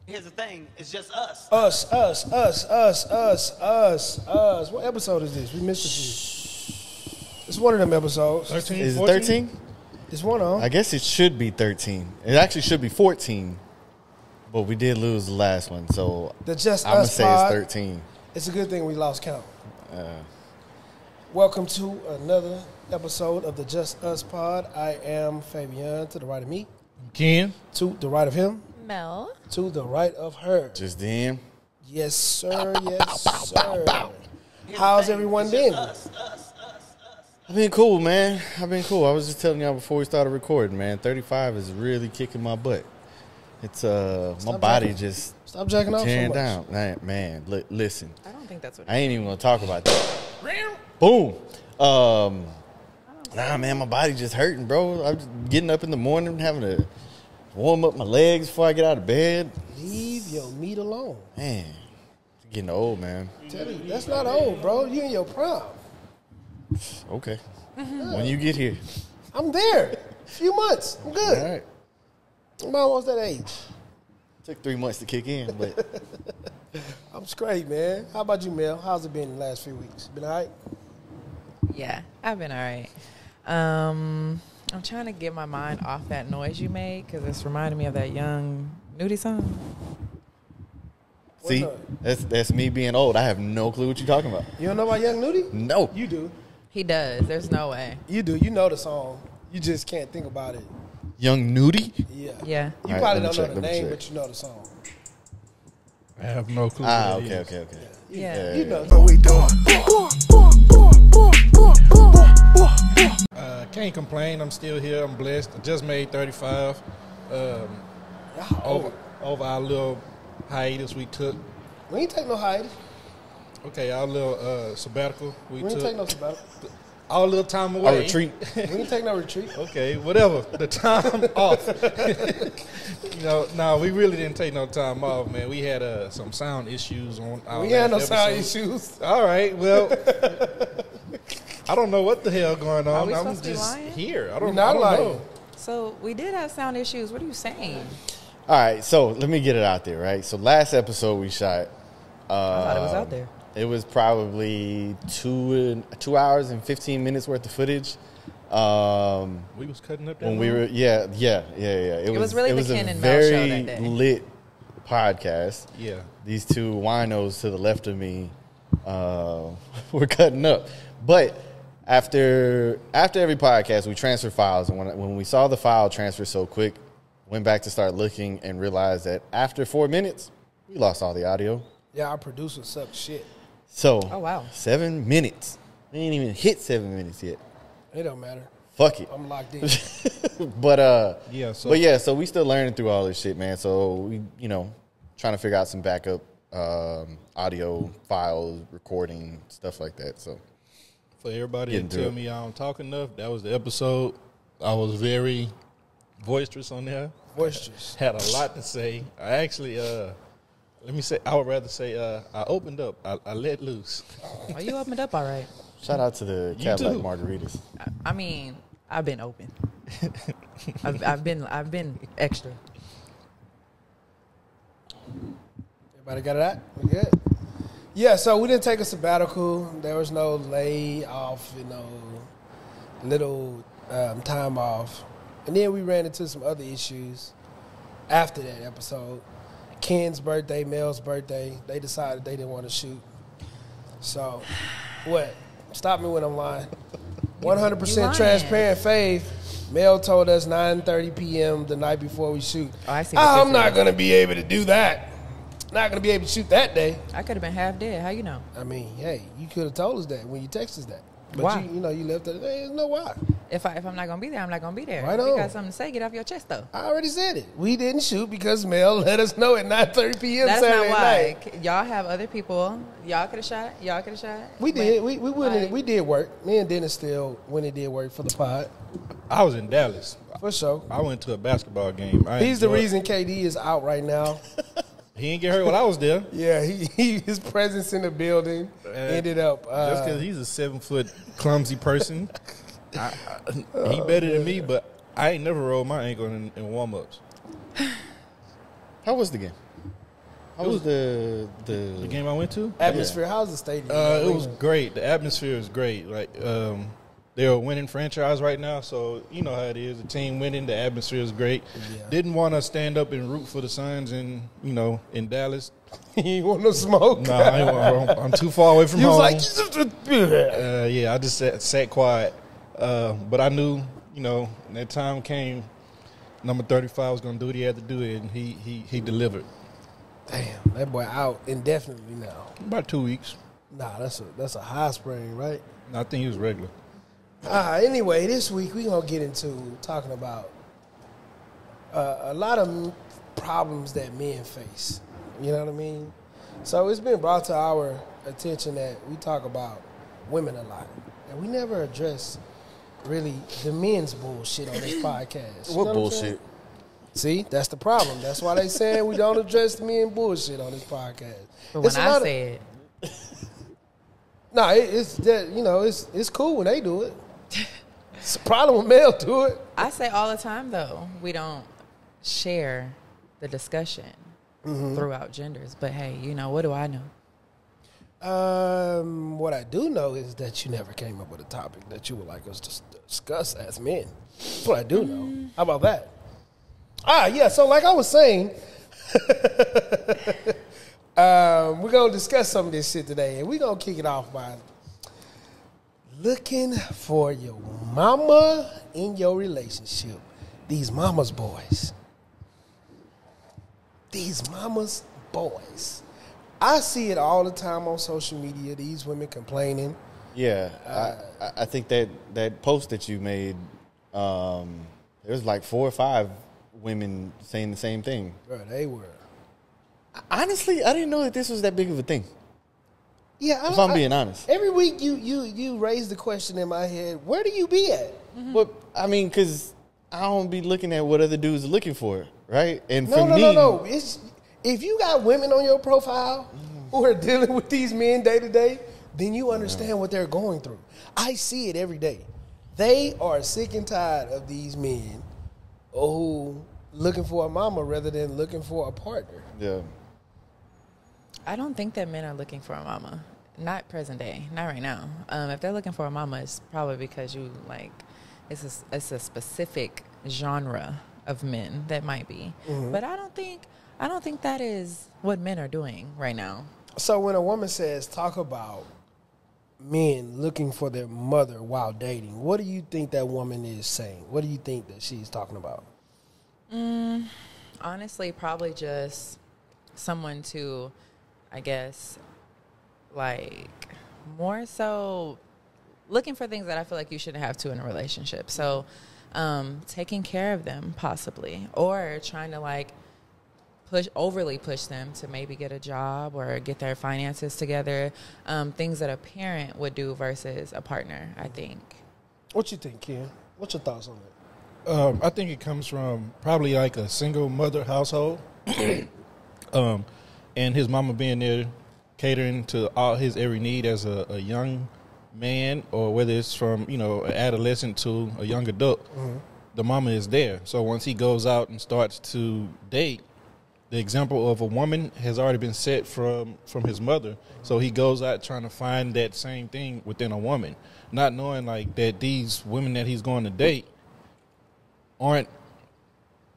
Here's the thing, it's just us. Us. What episode is this? We missed a few. It's one of them episodes. 13, Is it 14? 13? It's one of them. I guess it should be 13. It actually should be 14. But we did lose the last one, so The Just I'm going to Us say pod. it's 13. It's a good thing we lost count. Welcome to another episode of the Just Us pod. I am Fabian, to the right of me. Ken? To the right of him. Mel. To the right of her. Just then. Yes, sir. Yes, sir. How's everyone been? I've been cool, man. I've been cool. I was just telling y'all before we started recording, man. 35 is really kicking my butt. It's my body just Stop jacking off so tearing much. down. Man, listen. I don't think that's what I ain't even gonna talk about that. Boom. Nah, man, my body just hurting, bro. I'm just getting up in the morning, having to warm up my legs before I get out of bed. Leave your meat alone. Man, it's getting old, man. Tell you, that's not old, bro. You in your prime. Okay. When you get here. I'm there. A few months. I'm good. All right. I'm almost that age. Took 3 months to kick in, but I'm straight, man. How about you, Mel? How's it been the last few weeks? Been all right? Yeah, I've been all right. I'm trying to get my mind off that noise you made because it's reminding me of that Young Nudie song. see, that's me being old. I have no clue what you're talking about. You don't know about Young Nudie? No. You do. He does. There's no way. You do. You know the song. You just can't think about it. Young Nudie? Yeah. Yeah. You All right, probably let me don't check, know let the me name, check. but you know the song. I have no clue. Ah, what it okay. is. Yeah. You know. Can't complain. I'm still here. I'm blessed. I just made 35. Over our little hiatus we took. We ain't take no hiatus. Okay, our little sabbatical we We ain't took. take no sabbatical. Our little time away. A retreat. We ain't take no retreat. Okay, whatever. The time off. No, we really didn't take no time off, man. We had some sound issues on our We had no last sound episode. issues. All right, well, I don't know what the hell going Are on. we I'm supposed to be just lying? here. I We're don't, not I don't lying. know. So we did have sound issues. What are you saying? All right, so let me get it out there, right? So last episode we shot. I thought it was out there. It was probably 2 hours and 15 minutes worth of footage. We was cutting up that When we long? were, yeah. It was really the a Ken and Mel show very that day. lit podcast. Yeah. These two winos to the left of me were cutting up. But after every podcast, we transfer files. And when we saw the file transfer so quick, went back to start looking and realized that after 4 minutes, we lost all the audio. Yeah, our producer sucks shit. So, Oh, wow. 7 minutes. We ain't even hit 7 minutes yet. It don't matter. Fuck it. I'm locked in. But Yeah, so- so we still learning through all this shit, man. So we, trying to figure out some backup audio files, recording, stuff like that. So For everybody Getting that through tell it. me I don't talk enough, that was the episode. I was very boisterous on there. Boisterous. Had a lot to say. I actually, I would rather say I opened up. I let loose. Oh, you opened up all right. shout out to the You Cadillac too. margaritas. I mean, I've been open. I've been extra. Everybody got it out? We good? Yeah, so we didn't take a sabbatical. There was no lay off, little time off. And then we ran into some other issues after that episode. Ken's birthday, Mel's birthday, they decided they didn't want to shoot. So, what? Stop me when I'm lying. 100% lying. transparent Fave. Mel told us 9:30 p.m. the night before we shoot. Oh, I see the I'm picture. not going to be able to do that. Not going to be able to shoot that day. I could have been half dead. How you know? I mean, hey, you could have told us that when you texted us that. But Why? you left it. There's no why. If I'm not gonna be there, I'm not gonna be there. Right If you on. got something to say, get off your chest though. I already said it. We didn't shoot because Mel let us know at 9:30 p.m. That's Saturday not why. night. Y'all have other people. Y'all could have shot. We did. We went in, Like- we did work. Me and Dennis still went and did work for the pod. I was in Dallas. For sure. I went to a basketball game. He's the reason KD is out right now. He didn't get hurt when I was there. Yeah, his presence in the building ended up. Just because he's a 7-foot clumsy person. He better than me, but I ain't never rolled my ankle in warm-ups. How was the game? How was The the game I went to, Atmosphere. How's the stadium? it was great. The atmosphere is great. Like they're a winning franchise right now, so you know how it is. The team winning, the atmosphere is great. Yeah. Didn't want to stand up and root for the Suns in Dallas. You want no smoke? No, I'm too far away from You home. was like, Yeah, I just sat quiet. But I knew, when that time came, number 35 was going to do what he had to do, and he delivered. damn, that boy out indefinitely now. About 2 weeks. Nah, that's a high sprain, right? I think he was regular. Anyway, this week we're going to get into talking about a lot of problems that men face. You know what I mean? So it's been brought to our attention that we talk about women a lot. And we never address really the men's bullshit on this podcast. You know what bullshit? See, that's the problem. That's why they saying we don't address the men bullshit on this podcast. But when I say it. No, it's that it's cool when they do it. It's a problem when male do it. I say all the time, though, we don't share the discussion throughout genders. But, hey, what do I know? What I do know is that you never came up with a topic that you would like us to discuss as men. That's what I do know. How about that? Yeah, so like I was saying, we're going to discuss some of this shit today, and we're going to kick it off by looking for your mama in your relationship. These mama's boys. These mama's boys. I see it all the time on social media, these women complaining. Yeah, I think that post that you made, there's like 4 or 5 women saying the same thing. Bro, they were. Honestly, I didn't know that this was that big of a thing. Yeah, if I'm being honest. Every week you raise the question in my head, where do you be at? Well, I mean, because I don't be looking at what other dudes are looking for, right? And No. It's if you got women on your profile who are dealing with these men day to day, then you understand what they're going through. I see it every day. They are sick and tired of these men who looking for a mama rather than looking for a partner. Yeah. I don't think that men are looking for a mama. Not present day. Not right now. If they're looking for a mama, it's probably because it's a specific genre of men that might be. Mm-hmm. But I don't think that is what men are doing right now. So when a woman says talk about men looking for their mother while dating, what do you think that woman is saying? What do you think that she's talking about? Honestly, probably just someone to, I guess, like more so looking for things that I feel like you shouldn't have to in a relationship. So taking care of them possibly, or trying to overly push them to maybe get a job or get their finances together. Things that a parent would do versus a partner, I think. What you think, Ken? What's your thoughts on that? I think it comes from probably like a single mother household. And his mama being there catering to all his every need as a young man, or whether it's from, an adolescent to a young adult, the mama is there. So once he goes out and starts to date, the example of a woman has already been set from his mother. So he goes out trying to find that same thing within a woman, not knowing that these women that he's going to date aren't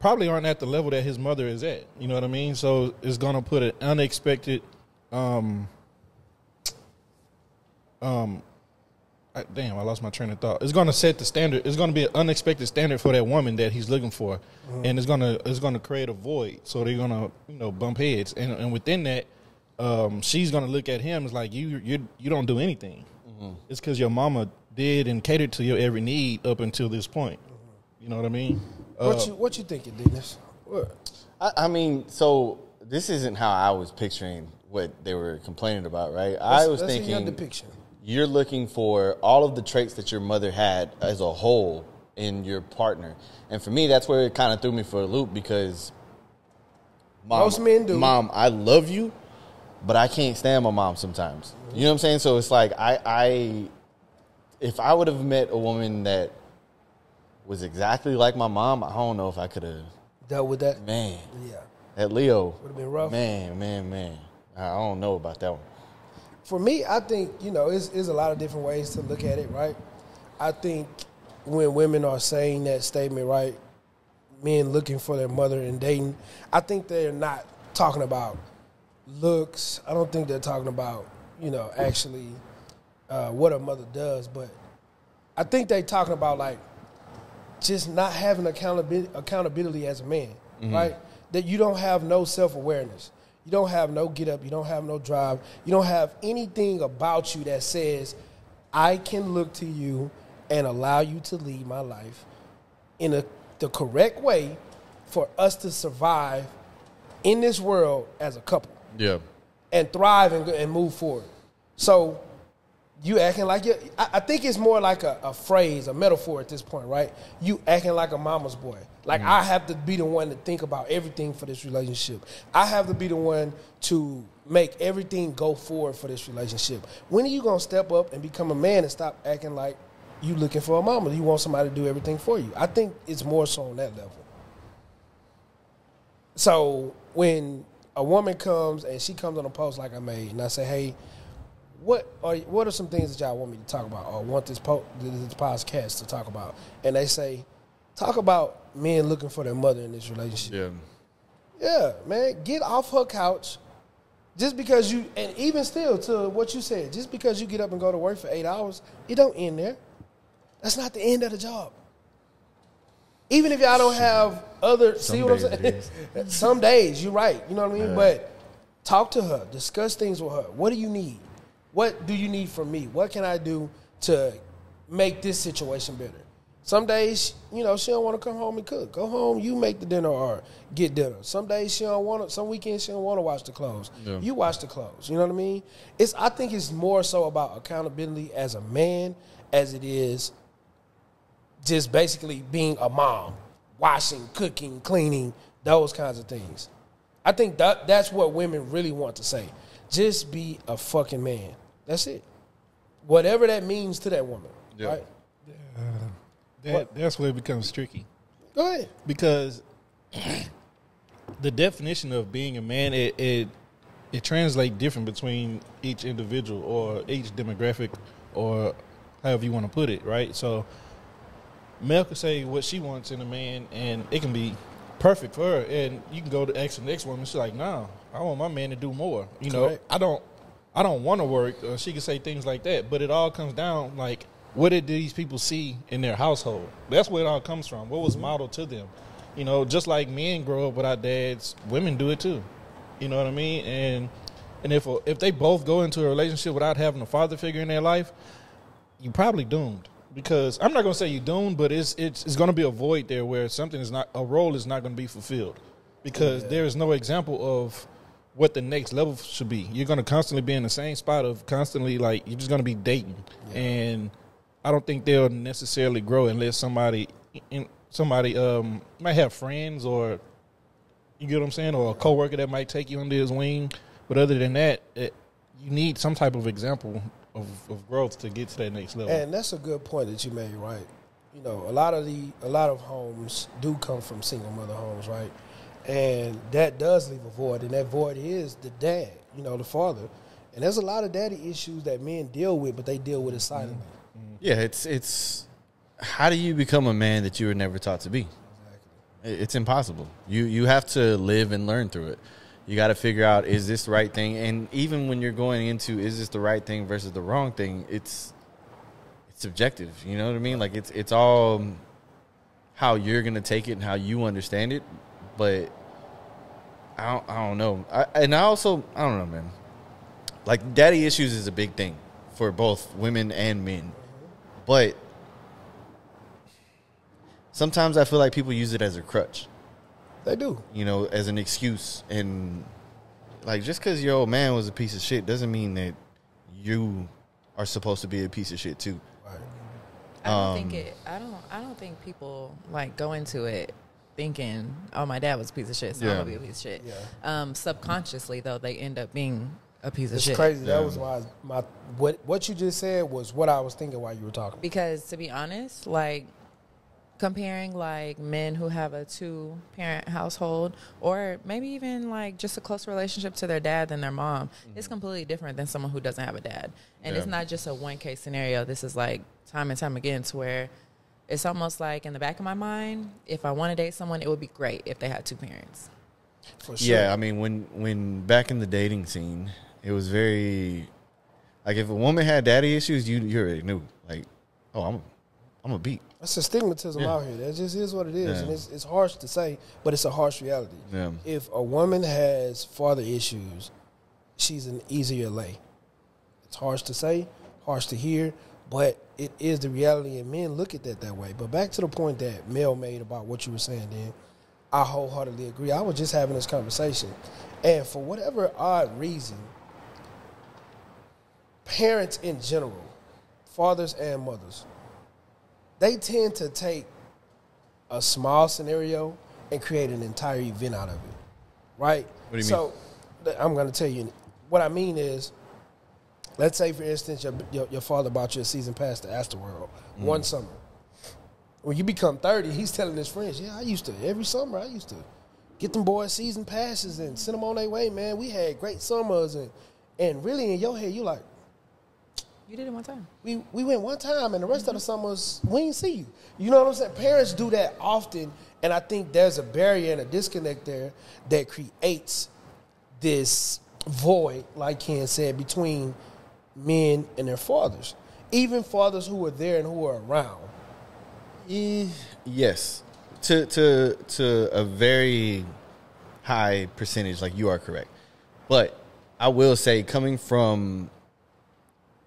at the level that his mother is at. You know what I mean? So it's going to put an unexpected damn, I lost my train of thought. It's going to set the standard. It's going to be an unexpected standard for that woman that he's looking for, and it's going to create a void. So they're going to bump heads, and within that, she's going to look at him as like you don't do anything. It's because your mama did and catered to your every need up until this point. You know what I mean? What you thinking, Dennis? What? I mean, so this isn't how I was picturing what they were complaining about, right? I was thinking your depiction. You're looking for all of the traits that your mother had as a whole in your partner. And for me, that's where it kind of threw me for a loop, because most men do. Mom, I love you, but I can't stand my mom sometimes. You know what I'm saying? So it's like if I would have met a woman that was exactly like my mom, I don't know if I could have dealt with that. Man. Yeah. That Leo would have been rough. Man. I don't know about that one. For me, I think, it's a lot of different ways to look at it, right? I think when women are saying that statement, right, men looking for their mother and dating, I think they're not talking about looks. I don't think they're talking about, actually what a mother does. But I think they're talking about, like, just not having accountability as a man, right? That you don't have no self-awareness. You don't have no get up. You don't have no drive. You don't have anything about you that says, I can look to you and allow you to lead my life in the correct way for us to survive in this world as a couple. Yeah. And thrive and move forward. So you acting like I think it's more like a phrase, a metaphor at this point, right? You acting like a mama's boy. Like, I have to be the one to think about everything for this relationship. I have to be the one to make everything go forward for this relationship. When are you going to step up and become a man and stop acting like you looking for a mama? You want somebody to do everything for you. I think it's more so on that level. So when a woman comes and she comes on a post like I made, and I say, hey, what are some things that y'all want me to talk about or want this podcast to talk about? And they say, talk about men looking for their mother in this relationship. Yeah, man, get off her couch. Just because you, and even still to what you said, just because you get up and go to work for 8 hours, it don't end there. That's not the end of the job. Even if y'all don't have other, see what I'm saying? Some days, you're right. You know what I mean? Yeah. But talk to her. Discuss things with her. What do you need? What do you need from me? What can I do to make this situation better? Some days, she don't want to come home and cook. Go home, you make the dinner or get dinner. Some days she don't want to, some weekends she don't want to wash the clothes. Yeah. You wash the clothes. You know what I mean? I think it's more so about accountability as a man as it is just basically being a mom, washing, cooking, cleaning, those kinds of things. I think that's what women really want to say. Just be a fucking man. That's it. Whatever that means to that woman, right? That's where it becomes tricky. Go ahead. Because the definition of being a man, it translates different between each individual or each demographic or however you want to put it, right? So Mel could say what she wants in a man, and it can be perfect for her. And you can go to ask the next woman, she's like, no, I want my man to do more. Correct. I don't want to work. She could say things like that. But it all comes down, like, what did these people see in their household? That's where it all comes from. What was modeled to them? Just like men grow up without dads, women do it too. You know what I mean? And if they both go into a relationship without having a father figure in their life, you're probably doomed. Because I'm not going to say you're doomed, but it's going to be a void there where a role is not going to be fulfilled. Because there is no example of what the next level should be. You're going to constantly be in the same spot of constantly, like, you're just going to be dating. Yeah. And I don't think they'll necessarily grow unless somebody might have friends, or you get what I'm saying, or a coworker that might take you under his wing. But other than that, you need some type of example of growth to get to that next level. And that's a good point that you made, right? A lot of homes do come from single mother homes, right? And that does leave a void, and that void is the dad, the father. And there's a lot of daddy issues that men deal with, but they deal with it silently. Mm-hmm. Yeah, it's how do you become a man that you were never taught to be? Exactly. It's impossible. You have to live and learn through it. You got to figure out, is this the right thing? And even when you're going into, is this the right thing versus the wrong thing, it's subjective. You know what I mean? Like, it's all how you're going to take it and how you understand it. But I don't know. I don't know, man. Like, daddy issues is a big thing for both women and men. But sometimes I feel like people use it as a crutch. They do. As an excuse. And, like, just because your old man was a piece of shit doesn't mean that you are supposed to be a piece of shit, too. Right. I don't think people, like, go into it thinking, oh, my dad was a piece of shit, so I'm going to be a piece of shit. Yeah. Subconsciously, though, they end up being a piece of shit. It's crazy. Yeah. That was why what you just said was what I was thinking while you were talking. Because, to be honest, like, comparing like men who have a 2-parent household, or maybe even like just a closer relationship to their dad than their mom, it's completely different than someone who doesn't have a dad. And it's not just a one case scenario. This is like time and time again, to where it's almost like in the back of my mind, if I want to date someone, it would be great if they had 2 parents. For sure. Yeah, I mean, when back in the dating scene, it was very like if a woman had daddy issues, you already knew like, oh, I'm a beat. That's a stigmatism out here. That just is what it is, and it's harsh to say, but it's a harsh reality. Yeah. If a woman has father issues, she's an easier lay. It's harsh to say, harsh to hear, but it is the reality, and men look at that way. But back to the point that Mel made about what you were saying, Dan, I wholeheartedly agree. I was just having this conversation, and for whatever odd reason, parents in general, fathers and mothers, they tend to take a small scenario and create an entire event out of it, right? What do you mean? So I'm going to tell you. What I mean is, let's say, for instance, your father bought you a season pass to Astroworld one summer. When you become 30, he's telling his friends, yeah, every summer I used to get them boys season passes and send them on their way, man. We had great summers. And really in your head, you're like, You did it one time. we went one time, and the rest of the summers, we didn't see you. You know what I'm saying? Parents do that often, and I think there's a barrier and a disconnect there that creates this void, like Ken said, between men and their fathers. Even fathers who are there and who are around. Yes, to a very high percentage, like you are correct. But I will say, coming from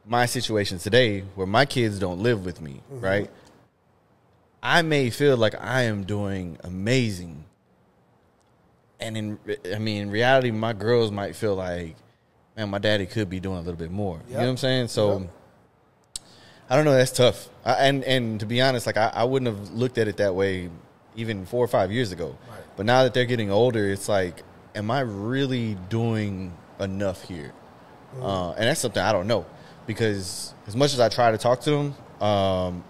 my situation today, where my kids don't live with me, right? I may feel like I am doing amazing, and in reality, my girls might feel like, man, my daddy could be doing a little bit more. You know what I'm saying? So. I don't know. That's tough. And to be honest, like I wouldn't have looked at it that way even 4 or 5 years ago. Right. But now that they're getting older, it's like, am I really doing enough here? And that's something I don't know, because as much as I try to talk to them,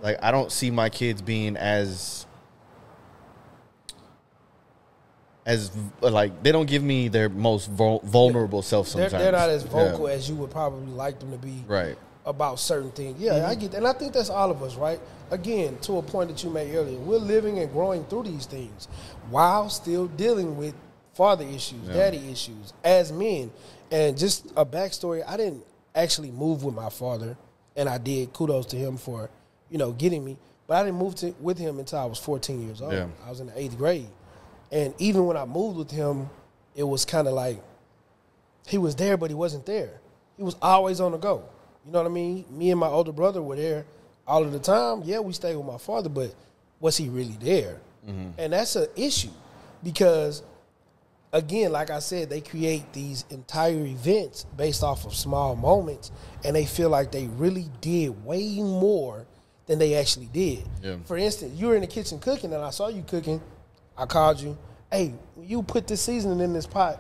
like I don't see my kids being as like, they don't give me their most vulnerable self sometimes. They're not as vocal as you would probably like them to be. Right. About certain things. Yeah, I get that. And I think that's all of us, right? Again, to a point that you made earlier, we're living and growing through these things while still dealing with father issues, daddy issues as men. And just a backstory, I didn't actually move with my father, and I did. Kudos to him for, getting me. But I didn't move with him until I was 14 years old. Yeah. I was in the 8th grade. And even when I moved with him, it was kind of like he was there, but he wasn't there. He was always on the go. You know what I mean? Me and my older brother were there all of the time. Yeah, we stayed with my father, but was he really there? And that's an issue because, again, like I said, they create these entire events based off of small moments, and they feel like they really did way more than they actually did. Yeah. For instance, you were in the kitchen cooking, and I saw you cooking. I called you. Hey, when you put this seasoning in this pot,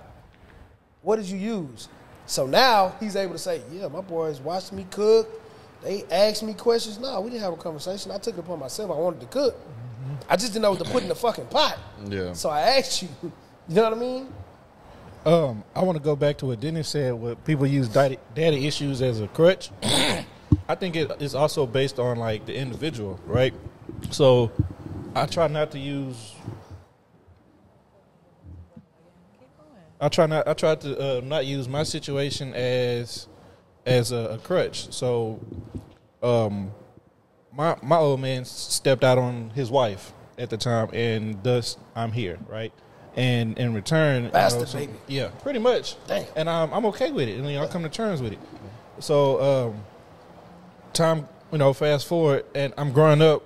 what did you use? So now he's able to say, yeah, my boys watched me cook. They asked me questions. No, we didn't have a conversation. I took it upon myself. I wanted to cook. I just didn't know what to put in the fucking pot. Yeah. So I asked you. You know what I mean? I want to go back to what Dennis said, where people use daddy issues as a crutch. I think it is also based on, like, the individual, right? So I try not to use... I try to not use my situation as a crutch. So, my old man stepped out on his wife at the time, and thus I'm here, right? And in return, baby. Yeah, pretty much. Damn. And I'm okay with it, and I come to terms with it. So, time, fast forward, and I'm growing up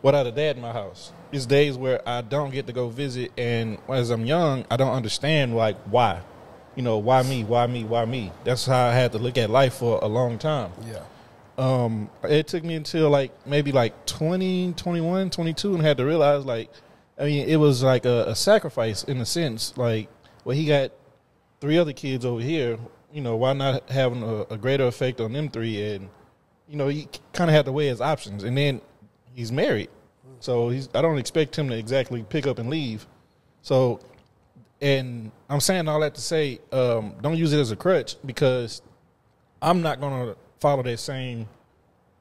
without a dad in my house. It's days where I don't get to go visit, and as I'm young, I don't understand, like, why. Why me, why me, why me? That's how I had to look at life for a long time. Yeah. It took me until, maybe 20, 21, 22, and had to realize, it was like a sacrifice in a sense. Like, well, he got 3 other kids over here, why not having a greater effect on them 3? And, he kind of had to weigh his options. And then he's married. So I don't expect him to exactly pick up and leave. So, and I'm saying all that to say, don't use it as a crutch, because I'm not going to follow that same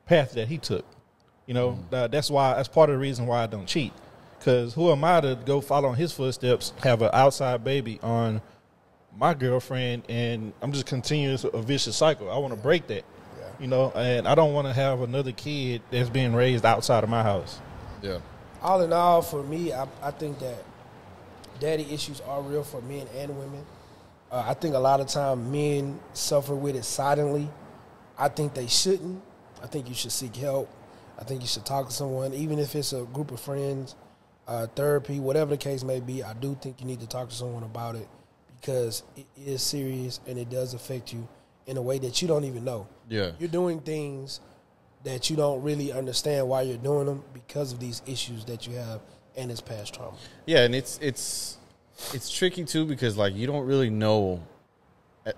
path that he took. You know, that's part of the reason why I don't cheat. Because who am I to go follow in his footsteps, have an outside baby on my girlfriend, and I'm just continuing a vicious cycle. I want to break that, you know, and I don't want to have another kid that's being raised outside of my house. Yeah. All in all, for me, I think that daddy issues are real for men and women. I think a lot of time men suffer with it silently. I think they shouldn't. I think you should seek help. I think you should talk to someone, even if it's a group of friends, therapy, whatever the case may be. I do think you need to talk to someone about it, because it is serious and it does affect you in a way that you don't even know. Yeah. You're doing things that you don't really understand why you're doing them because of these issues that you have and it's past trauma. Yeah, and it's tricky too, because like you don't really know,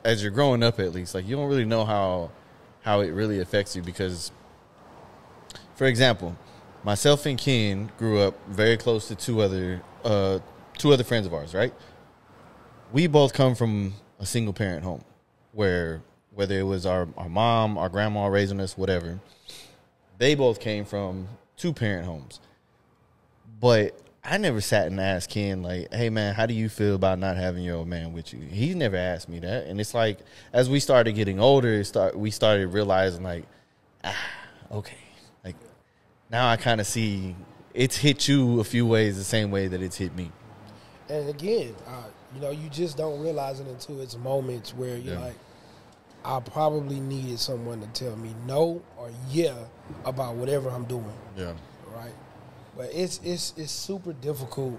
as you're growing up at least, like you don't really know how it really affects you, because, for example, myself and Ken grew up very close to two other friends of ours, right? We both come from a single parent home, where whether it was our mom, our grandma raising us, whatever, they both came from 2-parent homes. But I never sat and asked Ken, like, hey, man, how do you feel about not having your old man with you? He never asked me that. And it's like, as we started getting older, we started realizing, like, okay. Like, now I kind of see it's hit you a few ways the same way that it's hit me. And again, you know, you just don't realize it until it's moments where you're like, I probably needed someone to tell me no or yeah about whatever I'm doing. Yeah. Right? But it's super difficult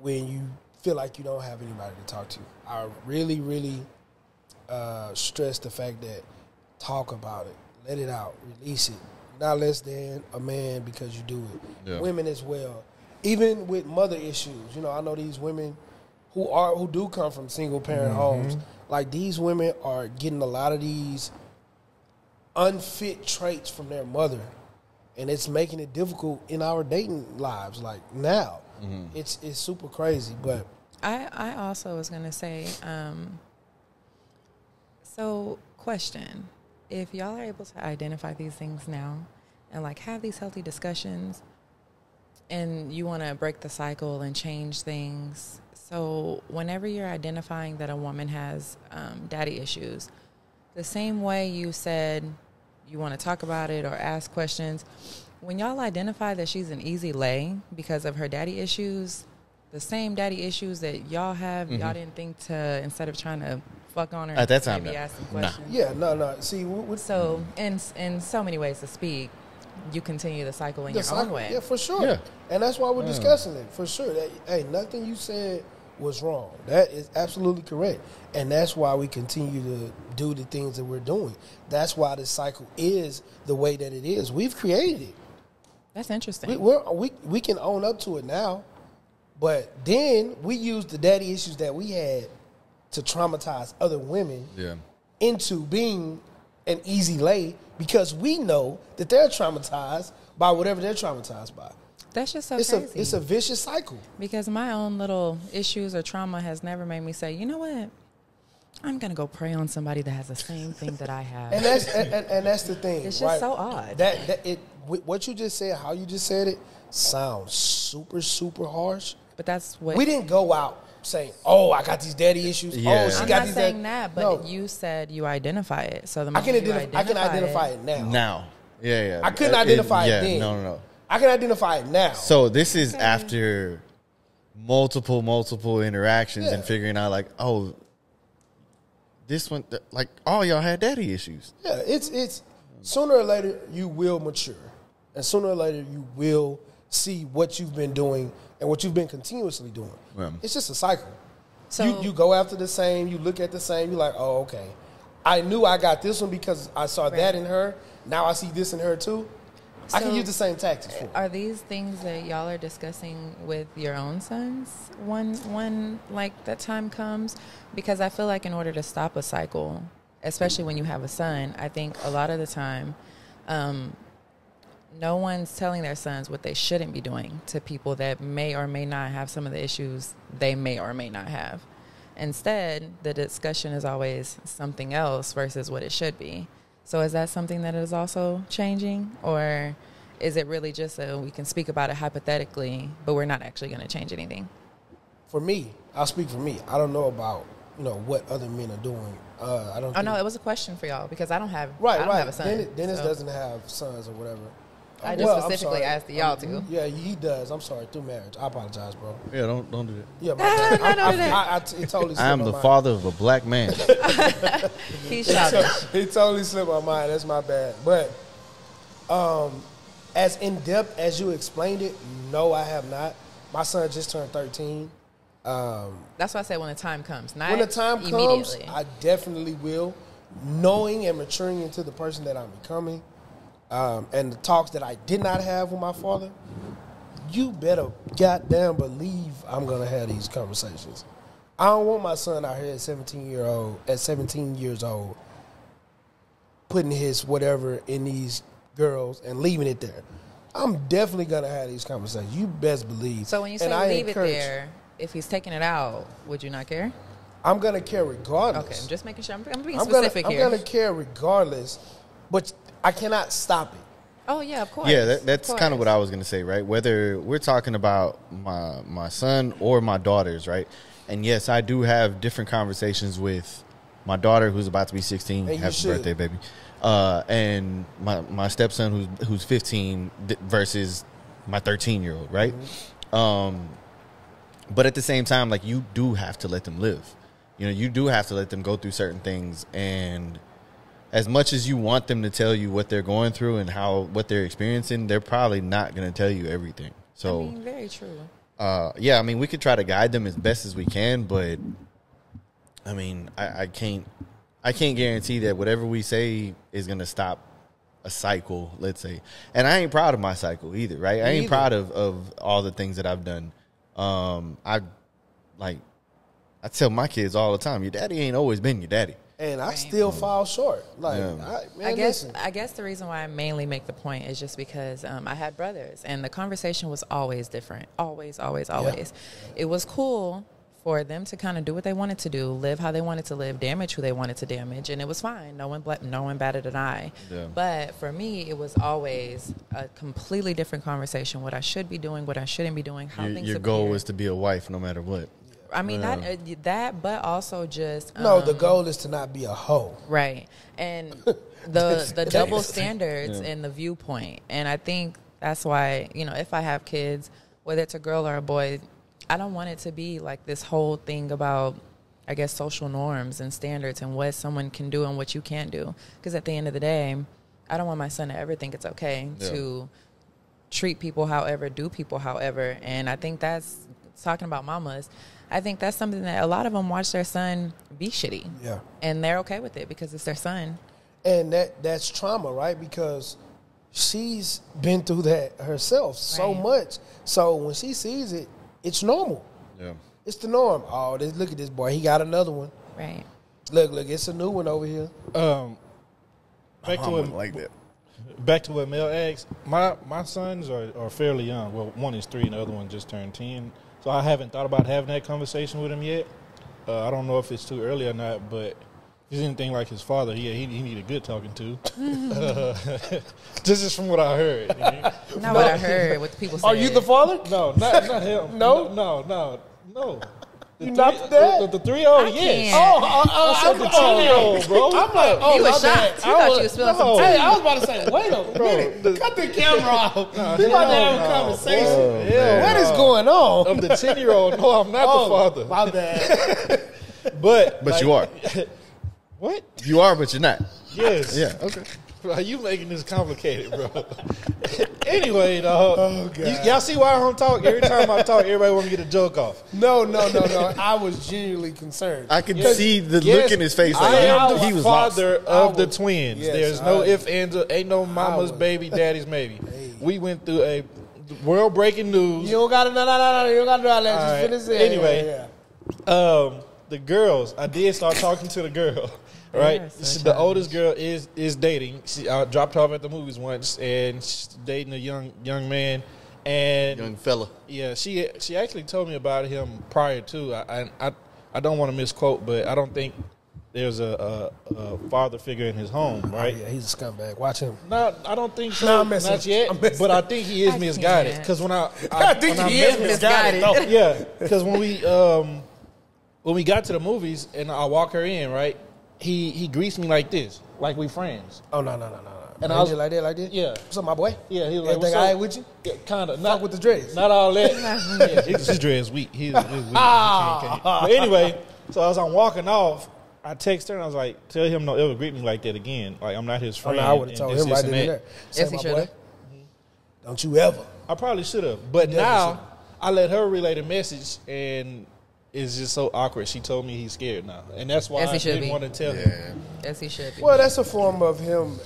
when you feel like you don't have anybody to talk to. I really, really stress the fact that talk about it, let it out, release it. Not less than a man because you do it. Yeah. Women as well. Even with mother issues, you know, I know these women who do come from single parent homes. Like, these women are getting a lot of these unfit traits from their mother, and it's making it difficult in our dating lives. Like, now, it's super crazy. But I also was gonna say, so question: if y'all are able to identify these things now and like have these healthy discussions, and you want to break the cycle and change things. So whenever you're identifying that a woman has daddy issues, the same way you said you want to talk about it or ask questions, when y'all identify that she's an easy lay because of her daddy issues, the same daddy issues that y'all have, y'all didn't think to, instead of trying to fuck on her At that time, maybe no. ask some questions. yeah, no. See, So in so many ways to speak, you continue the cycle in your own way. Yeah, for sure. Yeah. And that's why we're discussing it, for sure. Hey, nothing you said was wrong. That is absolutely correct. And that's why we continue to do the things that we're doing. That's why this cycle is the way that it is. We've created it. That's interesting. We can own up to it now, but then we use the daddy issues that we had to traumatize other women into being an easy lay because we know that they're traumatized by whatever they're traumatized by. That's just so crazy. It's a vicious cycle. Because my own little issues or trauma has never made me say, you know what? I'm going to go prey on somebody that has the same thing that I have. And that's the thing. It's just right? so odd. What you just said, how you just said it, sounds super, super harsh. But that's what... We didn't go out saying, oh, I got these daddy issues. Yeah. Oh, she I'm got not these saying that, but No. you said you identify it. So the I moment can identify it now. Now. Yeah. I couldn't identify it then. No. I can identify it now. So this is after multiple interactions and figuring out, like, oh, this one, like, all y'all had daddy issues. Yeah, it's sooner or later you will mature, and sooner or later you will see what you've been doing and what you've been continuously doing. Yeah. It's just a cycle. So you go after the same, you look at the same, you're like, oh, okay. I knew I got this one because I saw that in her. Now I see this in her too. I can So, use the same tactics for it. Are these things that y'all are discussing with your own sons when like that time comes? Because I feel like in order to stop a cycle, especially when you have a son, I think a lot of the time, no one's telling their sons what they shouldn't be doing to people that may or may not have some of the issues they may or may not have. Instead, the discussion is always something else versus what it should be. So is that something that is also changing, or is it really just so we can speak about it hypothetically, but we're not actually going to change anything? For me, I'll speak for me. I don't know about, what other men are doing. I don't. Oh, no, it was a question for y'all because I don't have a son. Dennis doesn't have sons or whatever. I just specifically asked y'all to. Yeah, he does. I'm sorry, through marriage. I apologize, bro. Yeah, don't do that. Yeah, my bad. It totally slipped I am my the mind. father of a black man. He's childish. It totally slipped my mind. That's my bad. But as in depth as you explained it, no, I have not. My son just turned 13. That's why I said when the time comes. Not When the time comes, immediately. I definitely will. Knowing and maturing into the person that I'm becoming, and the talks that I did not have with my father, you better goddamn believe I'm gonna have these conversations. I don't want my son out here at 17 years old, putting his whatever in these girls and leaving it there. I'm definitely gonna have these conversations. You best believe. So when you say leave it there, if he's taking it out, would you not care? I'm gonna care regardless. Okay, I'm just making sure. I'm being specific here. I'm gonna care regardless, but I cannot stop it. Oh yeah, of course. Yeah, that's kind of what I was going to say, right? Whether we're talking about my son or my daughters, right? And yes, I do have different conversations with my daughter who's about to be 16. Happy birthday, baby. And my stepson who's 15 versus my 13-year-old, right? Mm-hmm. But at the same time, like, you do have to let them live. You do have to let them go through certain things, and as much as you want them to tell you what they're going through and what they're experiencing, they're probably not going to tell you everything. So, I mean, very true. Yeah, I mean, we could try to guide them as best as we can, but I mean, I can't guarantee that whatever we say is going to stop a cycle, let's say. And I ain't proud of my cycle either, right? I ain't proud of all the things that I've done. I tell my kids all the time, your daddy ain't always been your daddy. And I still fall short. Like, Yeah. I guess the reason why I mainly make the point is just because I had brothers, and the conversation was always different. Always. It was cool for them to kind of do what they wanted to do, live how they wanted to live, damage who they wanted to damage, and it was fine. No one batted an eye. Yeah. But for me, it was always a completely different conversation. What I should be doing, what I shouldn't be doing, how things your goal is to be a wife no matter what. I mean, not that, but also just no. The goal is to not be a hoe, right? And the double standards and the viewpoint, and I think that's why if I have kids, whether it's a girl or a boy, I don't want it to be like this whole thing about, I guess, social norms and standards and what someone can do and what you can't do. Because at the end of the day, I don't want my son to ever think it's okay to treat people however, do people however, and I think that's talking about mamas. I think that's something that a lot of them watch their son be shitty. Yeah. And they're okay with it because it's their son. And that's trauma, right? Because she's been through that herself so much. So when she sees it, it's normal. Yeah. It's the norm. Oh, look at this boy. He got another one. Right. Look, it's a new one over here. Back to what, like that. Back to what Mel asked. My sons are fairly young. Well, one is 3 and the other one just turned 10. So I haven't thought about having that conversation with him yet. I don't know if it's too early or not, but if he's anything like his father, he need a good talking to. This is from what I heard. Not what I heard, what the people said. Are you the father? No, not him. No? No. You not the dad? The 3-year-old, yes. I'm the 10-year-old, bro. I'm like, He was shocked. He thought you was spilling some tea. Hey, I was about to say, wait a minute. Cut the camera off. We about to have a conversation. What is going on? Of the 10-year-old, no, I'm not the father. My bad. But you are. What? You are, but you're not. Yes. Yeah. Okay. Bro, you making this complicated, bro. Anyway, dog. Y'all see why I don't talk? Every time I talk, everybody want to get a joke off. No. I was genuinely concerned. I could see the look in his face. I Like am he the was father lost. of the twins. Yes, There's no ifs, ands, ain't no mama's baby, daddy's maybe. We went through a world-breaking news. You don't got to, no. You don't got to do all that. Just All right. finish it. Anyway. the girls, I did start talking to the girl, right? They are so The oldest girl is dating. I dropped her off at the movies once, and she's dating a young man. And Young fella. yeah, she actually told me about him prior to. I don't want to misquote, but I don't think there's a father figure in his home, right? Yeah, he's a scumbag. Watch him. No, I don't think so. No, I'm messing. Not yet. I'm messing. But I think he is I misguided. can't. Because when I think he is misguided. though. yeah, because when we got to the movies and I walk her in, right? He greets me like this, like we friends. Oh no. And I I was was like that. Yeah. What's up, my boy? Yeah, he was like, Everything "What's all up?" right with you? Yeah, kind of. Fuck with the dreads. Not all that. Yeah, his dread's weak. His weak. Can't. But anyway, so as I'm walking off, I text her and I was like, "Tell him don't ever greet me like that again. Like I'm not his Oh friend." no, I would have and told this, him this, right and then and that. there. Yes, Say, he my boy, should've. don't you ever. I probably should have, but You now definitely I let her relay the message, and it's just so awkward. She told me he's scared now, and that's why Yes, he I should didn't be. want to tell him. Yeah. Yes, he should be. Well, that's a form of him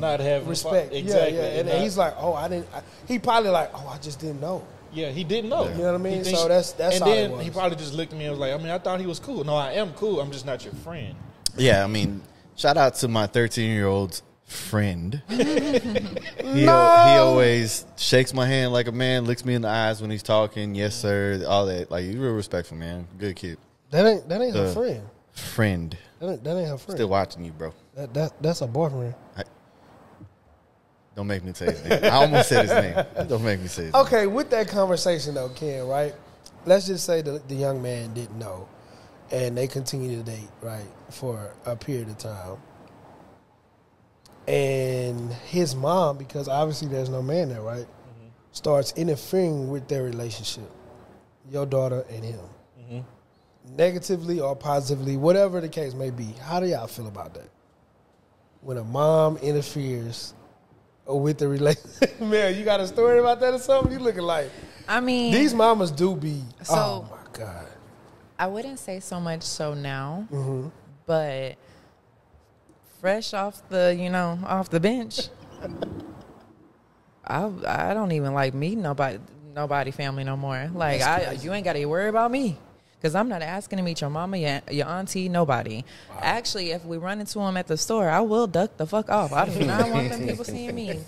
Not having respect. exactly. Yeah. And he's like, oh, I didn't. He probably like, oh, I just didn't know. Yeah, he didn't know. You know what I mean? He thinks So that's and all it then was. he probably just looked at me and was like, I mean, I thought he was cool. No, I am cool. I'm just not your friend. Yeah, I mean, shout out to my 13-year-old's friend. He always shakes my hand like a man, looks me in the eyes when he's talking. Yes, sir. All that. Like, he's real respectful, man. Good kid. That ain't her friend. Friend. That ain't her friend. Still watching you, bro. That's a boyfriend. Don't make me say his name. I almost said his name. Don't make me say his name. Okay, with that conversation though, Ken, right? Let's just say the young man didn't know, and they continue to date, right, for a period of time. And his mom, because obviously there's no man there, right, starts interfering with their relationship, your daughter and him, negatively or positively, whatever the case may be. How do y'all feel about that? When a mom interferes with the relationship, man, you got a story about that or something? You looking like I mean, these mamas do be. So- oh my god! I wouldn't say so much so now, Mm-hmm. but fresh off the, off the bench, I don't even like meeting nobody family no more. Like you ain't got to worry about me. Because I'm not asking to meet your mama, your auntie, nobody. Wow. Actually, if we run into them at the store, I will duck the fuck off. I do not want them people seeing me.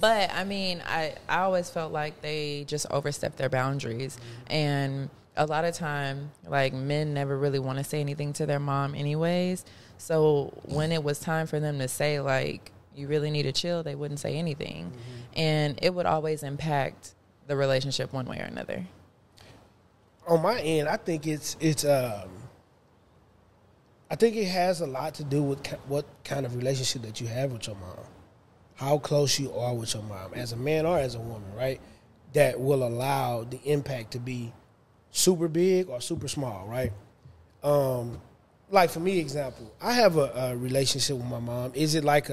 But, I mean, I always felt like they just overstepped their boundaries. And a lot of time, like, men never really want to say anything to their mom anyways. So when it was time for them to say, like, you really need to chill, they wouldn't say anything. And it would always impact the relationship one way or another. On my end, I think I think it has a lot to do with what kind of relationship that you have with your mom, how close you are with your mom, as a man or as a woman, right? That will allow the impact to be super big or super small, right? Like for me, example, I have a relationship with my mom. Is it like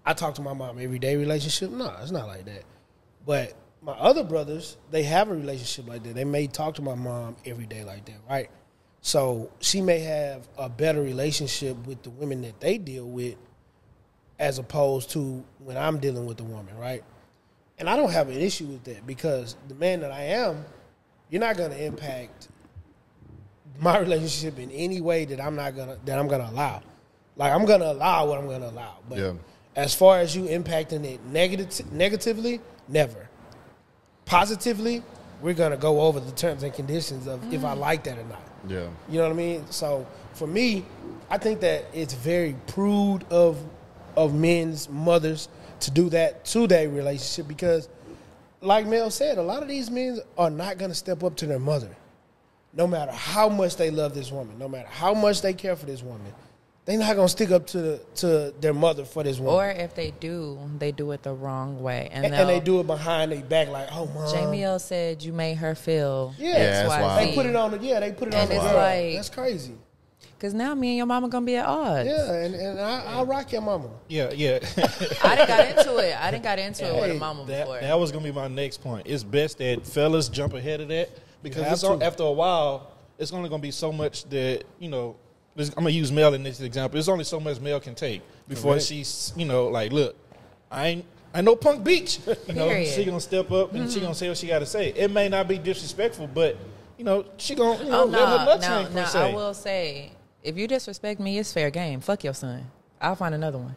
I talk to my mom every day relationship? No, it's not like that. But my other brothers, they have a relationship like that. They may talk to my mom every day like that, right? So she may have a better relationship with the women that they deal with as opposed to when I'm dealing with the woman, right? And I don't have an issue with that because the man that I am, you're not going to impact my relationship in any way that I'm gonna allow. Like I'm gonna allow what I'm gonna allow, but as far as you impacting it negatively, never. Positively, we're going to go over the terms and conditions of if I like that or not. Yeah. You know what I mean? So for me, I think that it's very prude of men's mothers to do that to their relationship because, like Mel said, a lot of these men are not going to step up to their mother. No matter how much they love this woman, no matter how much they care for this woman, they're not going to stick up to their mother for this woman. Or if they do it the wrong way. And they do it behind their back like, oh, Mom. Jamie O said you made her feel that's wild. They put it on the And it's girl. like- That's crazy. Because now me and your mama going to be at odds. Yeah, and I'll rock your mama. Yeah. I didn't got into it with a mama before. That was going to be my next point. It's best that fellas jump ahead of that because have to. after a while, it's only going to be so much that, I'm going to use Mel in this example. There's only so much Mel can take before she's, like, look, I know Punk Beach. Period. She going to step up and she going to say what she got to say. It may not be disrespectful, but, she gonna Oh let her nuts hang per no! se. I will say, if you disrespect me, it's fair game. Fuck your son. I'll find another one.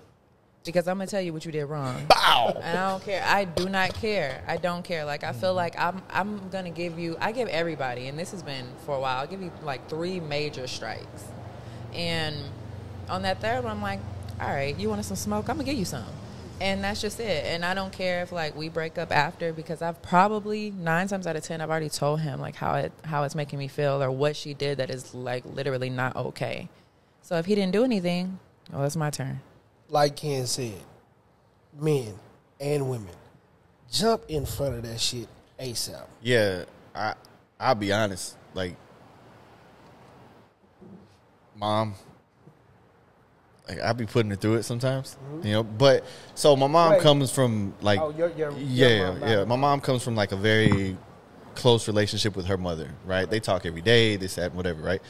Because I'm gonna tell you what you did wrong. Bow. And I don't care. I do not care. I don't care. Like I feel like I'm gonna give you. I give everybody, and this has been for a while. I'll give you like 3 major strikes, and on that third one, I'm like, all right, you wanted some smoke? I'm gonna give you some, and that's just it. And I don't care if like we break up after, because I've probably 9 times out of 10 I've already told him like how it's making me feel or what she did that is like literally not okay. So if he didn't do anything, well, it's my turn. Like Ken said, men and women, jump in front of that shit ASAP. Yeah, I'll be honest. Like, mom, like I be putting her through it sometimes, But so my mom comes from like, your mom, My mom comes from like a very close relationship with her mother, right? They talk every day, this, that, whatever, right?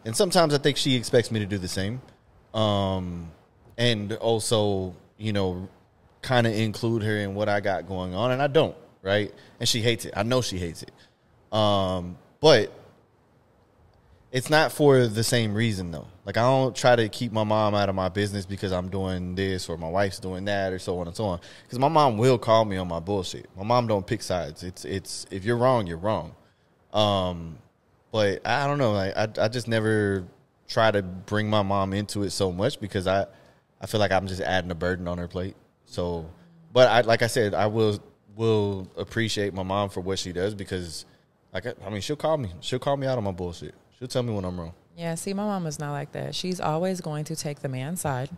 And sometimes I think she expects me to do the same. And also, kind of include her in what I got going on, and I don't, right? And she hates it. I know she hates it. But it's not for the same reason, though. Like, I don't try to keep my mom out of my business because I'm doing this or my wife's doing that or so on and so on. Because my mom will call me on my bullshit. My mom don't pick sides. It's if you're wrong, you're wrong. But I don't know. Like, I just never try to bring my mom into it so much because I feel like I'm just adding a burden on her plate. So, but like I said, I will appreciate my mom for what she does because, like, I mean, she'll call me. She'll call me out on my bullshit. She'll tell me when I'm wrong. Yeah, see, my mom is not like that. She's always going to take the man's side.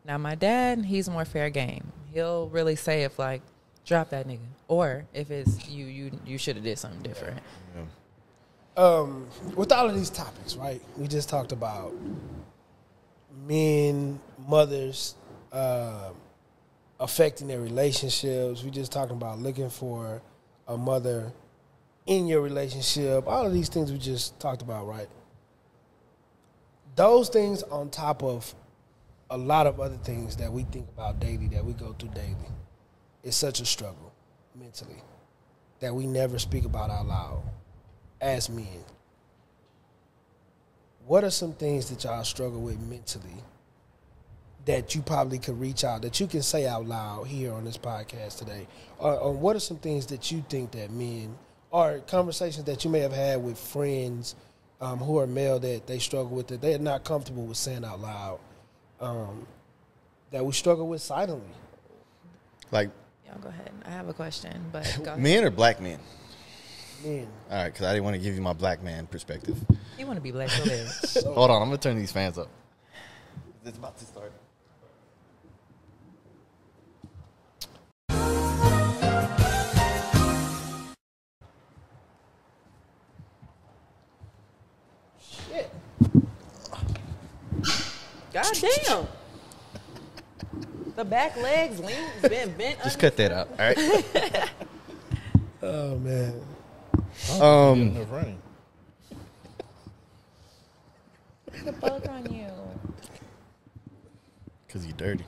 Now, my dad, he's more fair game. He'll really say if, like, drop that nigga. Or if it's you should have did something different. Yeah. With all of these topics, right? We just talked about men, mothers, affecting their relationships. We just talking about looking for a mother in your relationship. All of these things we just talked about, right? Those things on top of a lot of other things that we think about daily, that we go through daily. It's such a struggle mentally that we never speak about out loud as men. What are some things that y'all struggle with mentally that you probably could reach out, that you can say out loud here on this podcast today? Or what are some things that you think that men, or conversations that you may have had with friends who are male that they struggle with, that they're not comfortable with saying out loud, that we struggle with silently? Like, Y'all go ahead. I have a question, but go ahead. men or black men? Men. All right, because I didn't want to give you my black man perspective. You want to be black so bad. Hold on, I'm going to turn these fans up. It's about to start. Shit. God damn. The back legs been bent. Just cut that out, all right? Oh, man. Enough running. The fuck on you. Because you're dirty.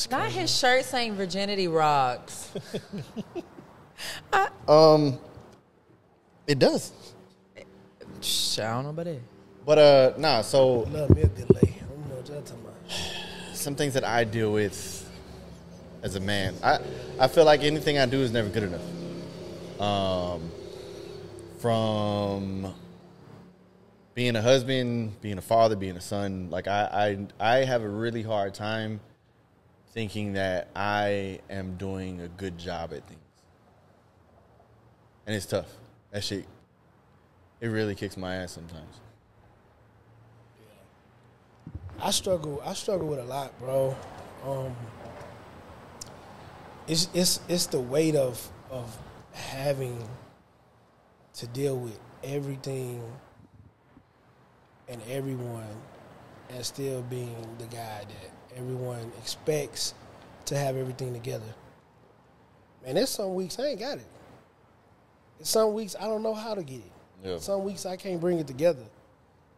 Not his shirt saying virginity rocks. It does. I don't know about it. But, nah, so Love me a good lay. I don't know what y'all talking about. some things that I deal with as a man, I feel like anything I do is never good enough. From being a husband, being a father, being a son, like I have a really hard time thinking that I am doing a good job at things. And it's tough. That shit, it really kicks my ass sometimes. I struggle with a lot, bro. It's the weight of having to deal with everything and everyone and still being the guy that everyone expects to have everything together. Man, there's some weeks I ain't got it. There's some weeks I don't know how to get it. Yeah. Some weeks I can't bring it together.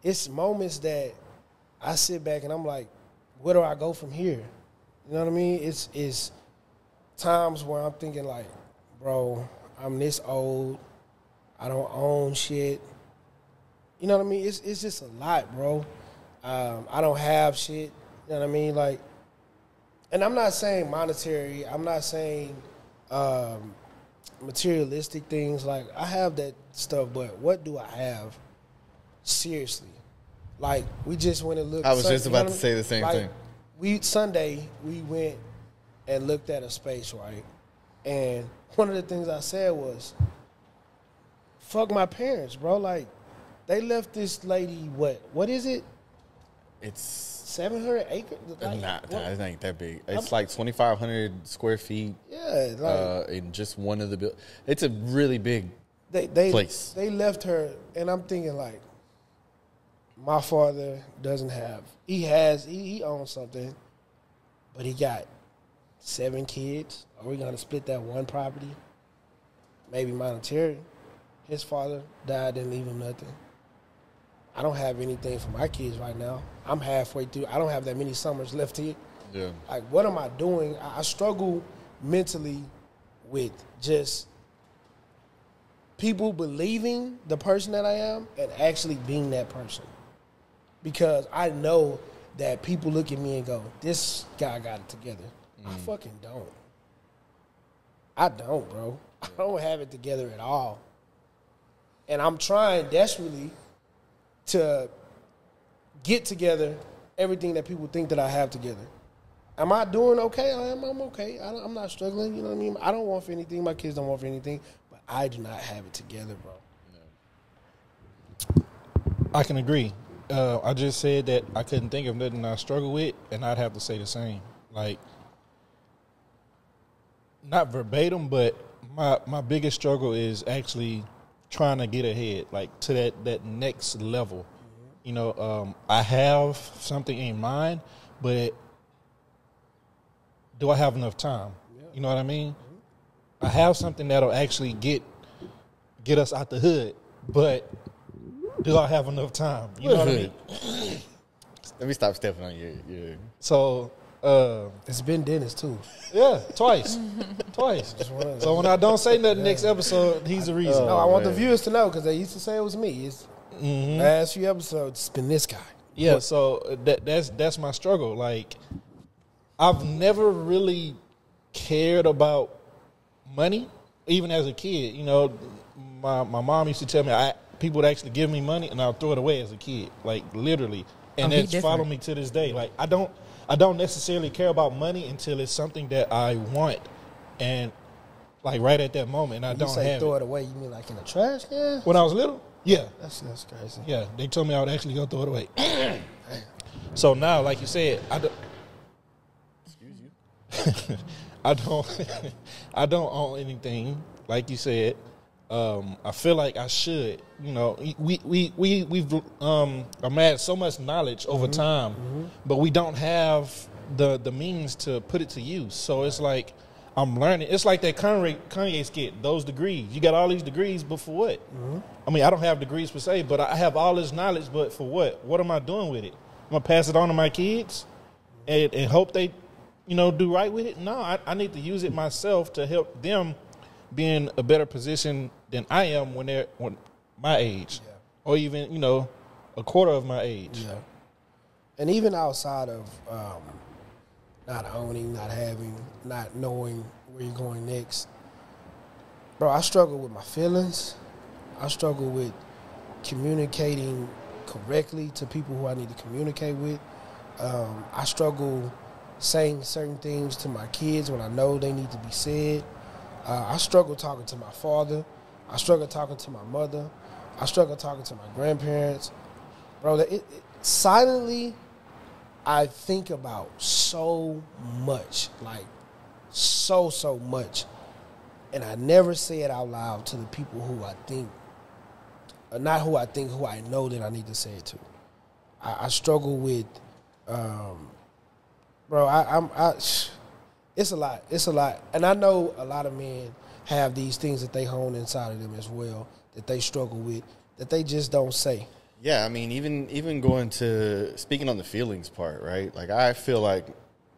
It's moments that I sit back and I'm like, where do I go from here? You know what I mean? It's times where I'm thinking like, bro, I'm this old. I don't own shit. You know what I mean? It's just a lot, bro. I don't have shit. You know what I mean? Like, and I'm not saying monetary. I'm not saying materialistic things. Like, I have that stuff, but what do I have? Seriously. Like, we just went and looked. I was just about to say the same thing. Sunday, we went and looked at a space, right? And one of the things I said was, fuck my parents, bro. Like, they left this lady, what is it? It's 700 acres? Like, it ain't that big. It's like 2,500 square feet. Yeah, like, in just one of the it's a really big place. They left her, and I'm thinking, like, my father doesn't have. He owns something, but he got 7 kids. Are we gonna split that one property? Maybe monetary. His father died, didn't leave him nothing. I don't have anything for my kids right now. I'm halfway through. I don't have that many summers left here. Yeah. Like, what am I doing? I struggle mentally with just people believing the person that I am and actually being that person. Because I know that people look at me and go, this guy got it together. I fucking don't. I don't, bro. I don't have it together at all. And I'm trying desperately to get together everything that people think that I have together. Am I doing okay? I'm okay. I'm not struggling. You know what I mean? I don't want for anything. My kids don't want for anything. But I do not have it together, bro. I can agree. I just said that I couldn't think of nothing I struggle with, and I'd have to say the same. Like, not verbatim, but my biggest struggle is actually trying to get ahead, like to that next level. Mm-hmm. You know, I have something in mind, but do I have enough time? Yeah. You know what I mean? Mm-hmm. I have something that'll actually get us out the hood, but do I have enough time? You know what I mean? Let me stop stepping on your. So it's been Dennis too. Yeah, twice. So when I don't say nothing next episode, he's the reason. No, I want the viewers to know because they used to say it was me. It's last few episodes, it's been this guy. Yeah, so that's my struggle. Like, I've never really cared about money, even as a kid. You know, my mom used to tell me people would actually give me money and I'll throw it away as a kid, like literally, and it's followed me to this day. Like, I don't necessarily care about money until it's something that I want, and like right at that moment, I don't have it. Throw it away. You mean like in a trash can? When I was little, yeah, that's crazy. Yeah, they told me I would actually go throw it away. So now, like you said, Excuse you. I don't own anything. Like you said, I feel like I should. You know, we've amassed so much knowledge over time, but we don't have the means to put it to use. So it's like I'm learning. It's like that Kanye skit. Those degrees. You got all these degrees, but for what? I mean, I don't have degrees per se, but I have all this knowledge. But for what? What am I doing with it? I'm gonna pass it on to my kids and hope they, do right with it. No, I need to use it myself to help them be in a better position than I am when they're my age, or even a quarter of my age. Yeah, and even outside of not owning, not having, not knowing where you're going next, bro, I struggle with my feelings. I struggle with communicating correctly to people who I need to communicate with. I struggle saying certain things to my kids when I know they need to be said. I struggle talking to my father. I struggle talking to my mother. I struggle talking to my grandparents. Bro, silently, I think about so much, like so much. And I never say it out loud to the people who I think, not who I think, who I know that I need to say it to. I struggle with, bro, it's a lot. It's a lot. And I know a lot of men have these things that they hone inside of them as well, that they struggle with, that they just don't say. Yeah, I mean, even going to speaking on the feelings part, right? Like, I feel like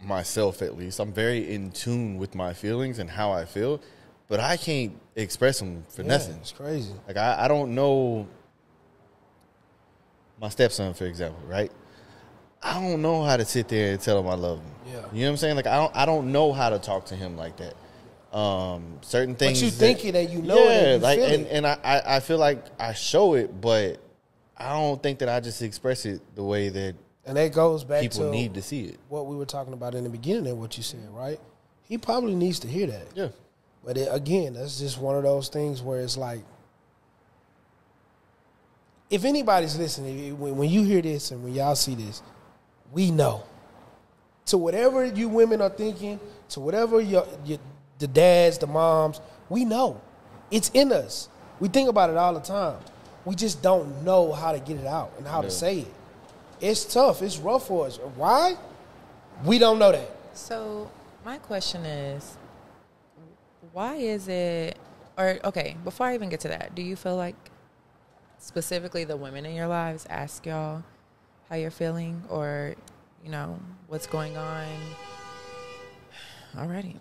myself, at least, I'm very in tune with my feelings and how I feel. but I can't express them for nothing. It's crazy. Like, I don't know my stepson, for example, right? I don't know how to sit there and tell him I love him. Yeah. You know what I'm saying? Like, I don't know how to talk to him like that. Certain things. But you think it and you know yeah, it. And like, feel it. and I feel like I show it, but I don't think that I just express it the way that And that goes back people to need to see it. what we were talking about in the beginning and what you said, right? He probably needs to hear that. Yeah. But again, that's just one of those things where it's like, if anybody's listening, when you hear this and when y'all see this, we know. To whatever you women are thinking, to whatever the dads, the moms, we know. It's in us. We think about it all the time. We just don't know how to get it out and how to say it. It's tough. It's rough for us. Why? We don't know that. So my question is, why is it, or okay, before I even get to that, do you feel like specifically the women in your lives ask y'all how you're feeling or, you know, what's going on? Alrighty.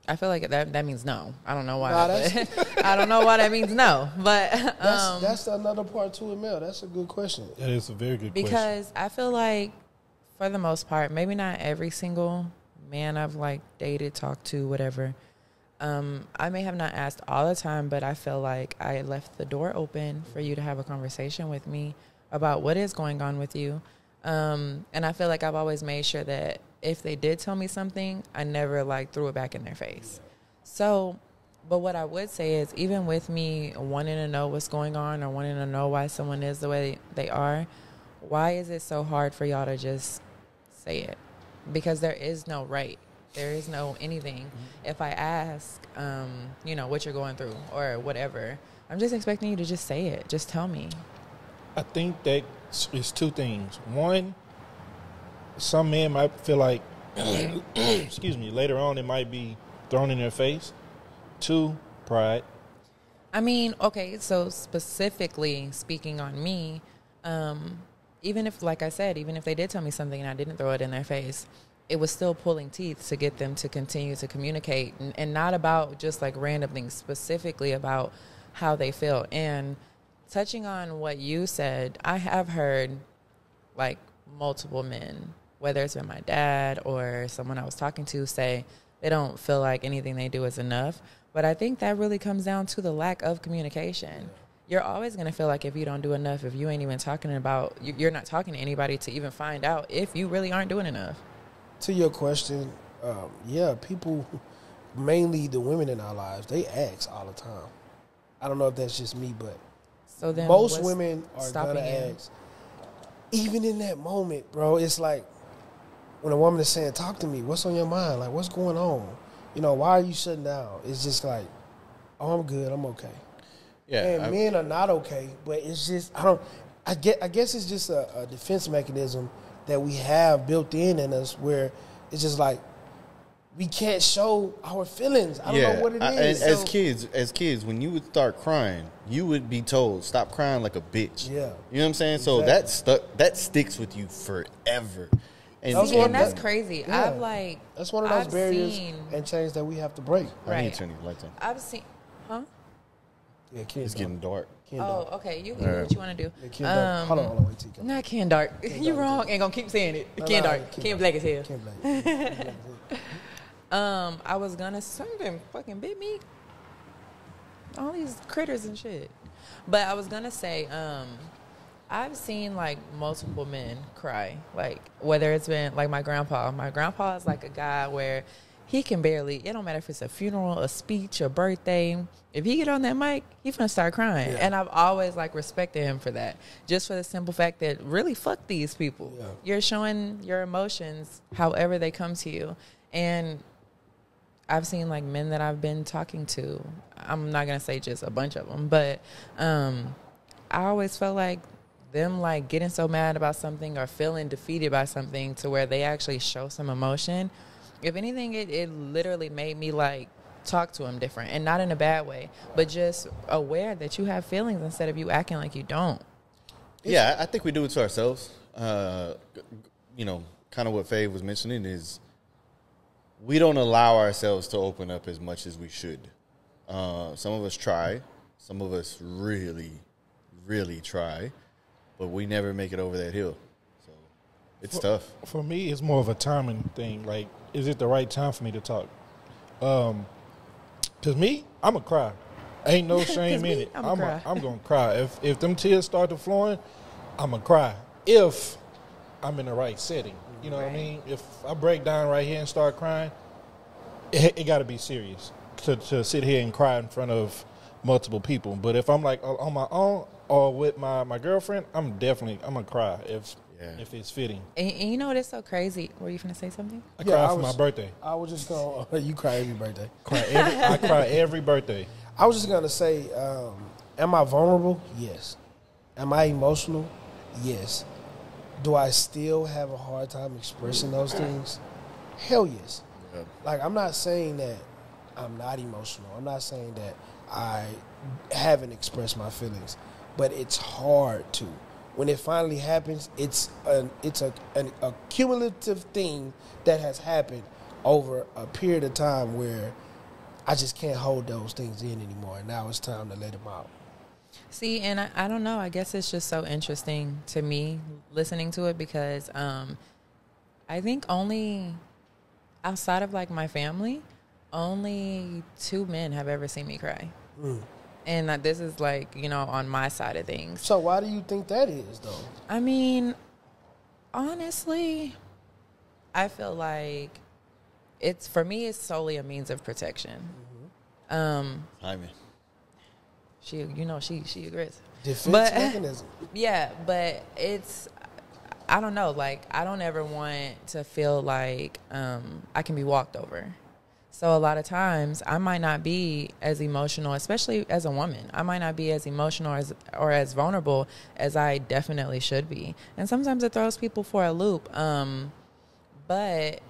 I feel like that means no. I don't know why. I don't know why that means no. But that's another part to it, Mel. That's a good question. That is a very good question. Because I feel like, for the most part, maybe not every single man I've like dated, talked to, whatever. I may have not asked all the time, but I feel like I left the door open for you to have a conversation with me about what is going on with you. And I feel like I've always made sure that if they did tell me something, I never like threw it back in their face. So, but what I would say is, even with me wanting to know what's going on or wanting to know why someone is the way they are, why is it so hard for y'all to just say it? Because there is no right. There is no anything. If I ask, you know, what you're going through or whatever, I'm just expecting you to just say it. Just tell me. I think that it's two things. One, some men might feel like, excuse me, later on it might be thrown in their face. Two, pride. I mean, okay, so specifically speaking on me, even if, like I said, even if they did tell me something and I didn't throw it in their face, it was still pulling teeth to get them to continue to communicate, and not about just like random things, specifically about how they feel. And touching on what you said, I have heard like multiple men, whether it's been my dad or someone I was talking to, say they don't feel like anything they do is enough. But I think that really comes down to the lack of communication. You're always going to feel like if you don't do enough, if you ain't even talking about, you're not talking to anybody to even find out if you really aren't doing enough. To your question, yeah, people, mainly the women in our lives, they ask all the time. I don't know if that's just me, but So then most what's women are stopping gonna you? ask. Even in that moment, bro, it's like when a woman is saying, "Talk to me. What's on your mind? Like, what's going on? You know, why are you shutting down?" It's just like, "Oh, I'm good. I'm okay." Yeah. And men are not okay, but it's just I guess it's just a defense mechanism that we have built in us, where it's just like we can't show our feelings. I don't know what it is. And as kids, when you would start crying, you would be told, "Stop crying like a bitch." Yeah. You know what I'm saying? So that sticks with you forever. And, That's See, what- and that's crazy. Yeah. I've like That's one of those I've barriers seen- and chains that we have to break. I need Right. to turn these lights on. I've seen, huh? Yeah, Ken It's getting dark. Oh, okay. You do All right. what you want to do. Yeah, Ken Dark. Hold on, wait till you come. Not Ken Dark. You Dark. wrong. Ain't gonna keep saying it. No, Ken no, Dark. Ken Ken Dark. Black as hell. Ken Black. I was gonna something fucking bit me. All these critters and shit. But I was gonna say, I've seen like multiple men cry. Like whether it's been like my grandpa. My grandpa is like a guy where he can barely, it don't matter if it's a funeral, a speech, a birthday. If he get on that mic, he's gonna start crying. Yeah. And I've always like respected him for that. Just for the simple fact that really fuck these people. Yeah. You're showing your emotions however they come to you. And I've seen like men that I've been talking to. I'm not gonna say just a bunch of them, but I always felt like them like getting so mad about something or feeling defeated by something to where they actually show some emotion. If anything, it literally made me like talk to him different, and not in a bad way, but just aware that you have feelings instead of you acting like you don't. Yeah, I think we do it to ourselves. You know, kind of what Faye was mentioning is we don't allow ourselves to open up as much as we should. Some of us try. Some of us really, really try. But we never make it over that hill. So it's tough. For me, it's more of a timing thing. Like, is it the right time for me to talk? Because me, I'm going to cry. Ain't no shame in it. I'm going to cry. If them tears start to flowing, I'm going to cry. If I'm in the right setting. You know what I mean? If I break down right here and start crying, it got to be serious to sit here and cry in front of multiple people. But if I'm like on my own or with my girlfriend, I'm going to cry if it's fitting. And you know what is so crazy? Were you going to say something? I cry for my birthday. I was just going to, you cry every birthday. I cry every birthday. I was just going to say, am I vulnerable? Yes. Am I emotional? Yes. Do I still have a hard time expressing those things? Hell yes. Yeah. Like, I'm not saying that I'm not emotional. I'm not saying that I haven't expressed my feelings. But it's hard to. When it finally happens, it's a cumulative thing that has happened over a period of time where I just can't hold those things in anymore. And now it's time to let them out. See, and I don't know. I guess it's just so interesting to me listening to it because I think only outside of like my family, only 2 men have ever seen me cry. And this is like, you know, on my side of things. So why do you think that is, though? I mean, honestly, I feel like for me, it's solely a means of protection. I mean. She agrees. Defense mechanism. Yeah, but it's, I don't know, like, I don't ever want to feel like I can be walked over. So a lot of times I might not be as emotional, especially as a woman. I might not be as emotional or as vulnerable as I definitely should be. And sometimes it throws people for a loop. But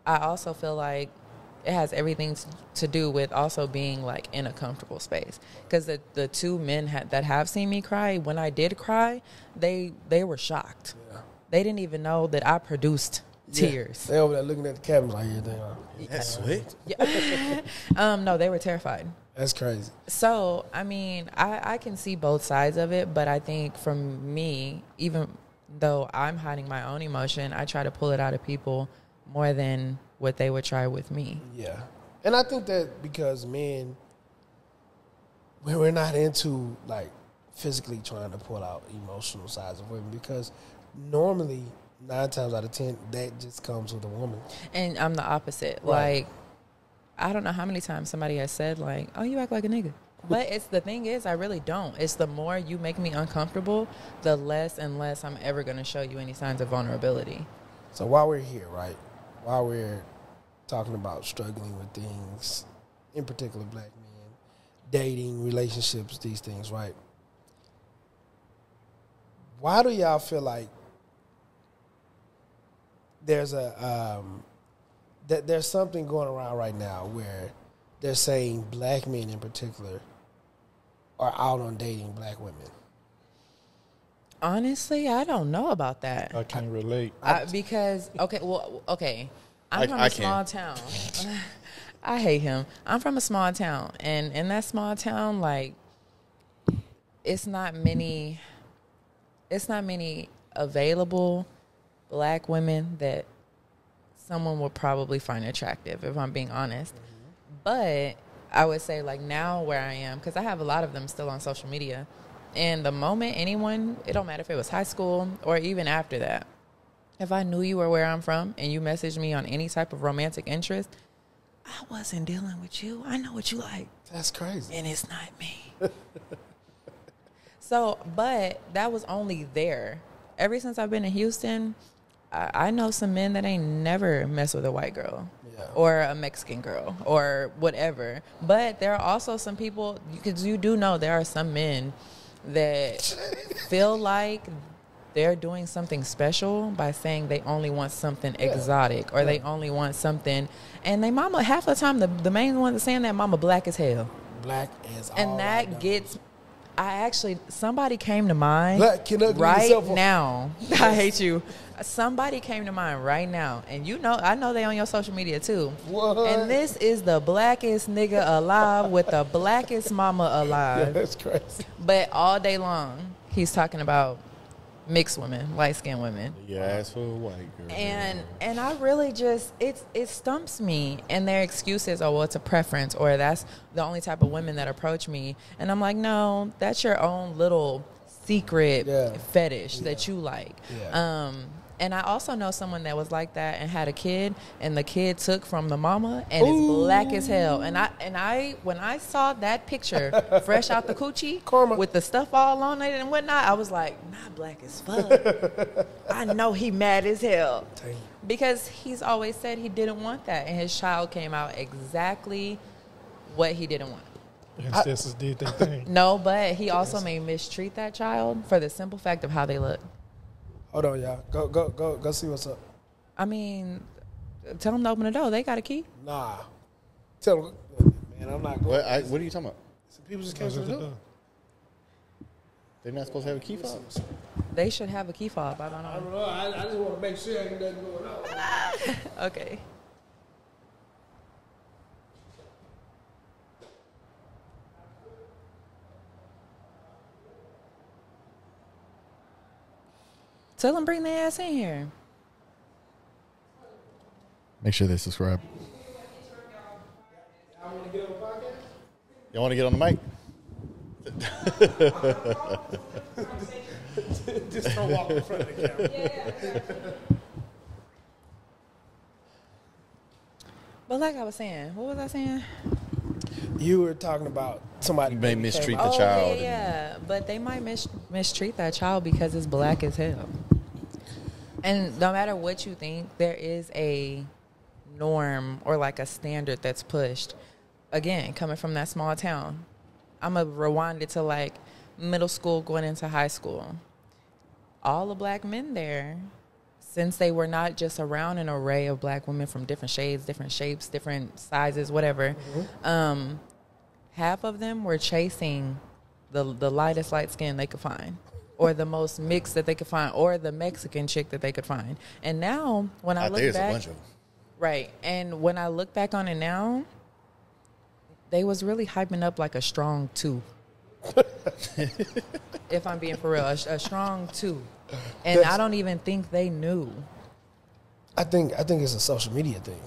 I also feel like it has everything to do with also being like in a comfortable space. Because the 2 men that have seen me cry, when I did cry, they were shocked. Yeah. They didn't even know that I produced tears. They over there looking at the cameras like everything. That's sweet. Yeah. No, they were terrified. That's crazy. So, I mean, I can see both sides of it, but I think for me, even though I'm hiding my own emotion, I try to pull it out of people more than what they would try with me. Yeah. And I think that because men, we're not into, like, physically trying to pull out emotional sides of women because normally 9 times out of 10, that just comes with a woman. And I'm the opposite. Right. Like, I don't know how many times somebody has said, like, oh, you act like a nigga. But the thing is, I really don't. It's the more you make me uncomfortable, the less and less I'm ever going to show you any signs of vulnerability. So while we're here, right, while we're talking about struggling with things, in particular black men, dating, relationships, these things, right, why do y'all feel like there's there's something going around right now where they're saying black men in particular are out on dating black women? Honestly, I don't know about that. I can't relate. Because, I'm from a small town. I hate him. I'm from a small town. And in that small town, like, it's not many available black women that someone would probably find attractive, if I'm being honest. But I would say, like, now where I am, because I have a lot of them still on social media, and the moment anyone, it don't matter if it was high school or even after that, if I knew you were where I'm from and you messaged me on any type of romantic interest, I wasn't dealing with you. I know what you like. That's crazy. And it's not me. So, but that was only there. Ever since I've been in Houston, I know some men that ain't never messed with a white girl or a Mexican girl or whatever. But there are also some people, because you do know there are some men that feel like they're doing something special by saying they only want something exotic or they only want something. And they mama, half the time, the main one that's saying that mama black as hell. Black as all and that right gets somebody came to mind Black can ugly right yourself up. now. I hate you. Somebody came to mind right now, and I know they on your social media too. What? And this is the blackest nigga alive with the blackest mama Yeah, alive. that's crazy. But all day long, he's talking about mixed women, light-skinned women. You ask for a white girl. And I really just it stumps me, and their excuses are, well, it's a preference, or that's the only type of women that approach me. And I'm like, no, that's your own little secret fetish that you like. Yeah. And I also know someone that was like that and had a kid, and the kid took from the mama and is black as hell. And I when I saw that picture fresh out the coochie Karma. with the stuff all on it and whatnot, I was like, not black as fuck. I know he mad as hell. Damn. Because he's always said he didn't want that, and his child came out exactly what he didn't want. Ancestors did their thing. No, but he also may mistreat that child for the simple fact of how they look. Hold on, y'all. Go see what's up. I mean, tell them to open the door. They got a key. Nah. Tell them, man, I'm not going. What are you talking about? Some people just came to the door. They're not supposed to have a key fob? They should have a key fob. I don't I know. don't know. I just want to make sure ain't nothing going on. Okay. Tell them bring their ass in here. Make sure they subscribe. I want to get on the podcast. Y'all want to get on the mic? Just don't walk in front of the camera. But like I was saying, what was I saying? You were talking about somebody You may mistreat the Oh, child. yeah. But they might mistreat that child because it's black as hell. And no matter what you think, there is a norm or like a standard that's pushed. Again, coming from that small town. I'm going to rewind it to like middle school going into high school. All the black men there, since they were not just around an array of black women from different shades, different shapes, different sizes, whatever, half of them were chasing the lightest light skin they could find, or the most mixed that they could find, or the Mexican chick that they could find. And now, when I look There's back, a bunch of them. right, and when I look back on it now, they was really hyping up like a strong 2. If I'm being for real, a strong 2. And I don't even think they knew. I think it's a social media thing.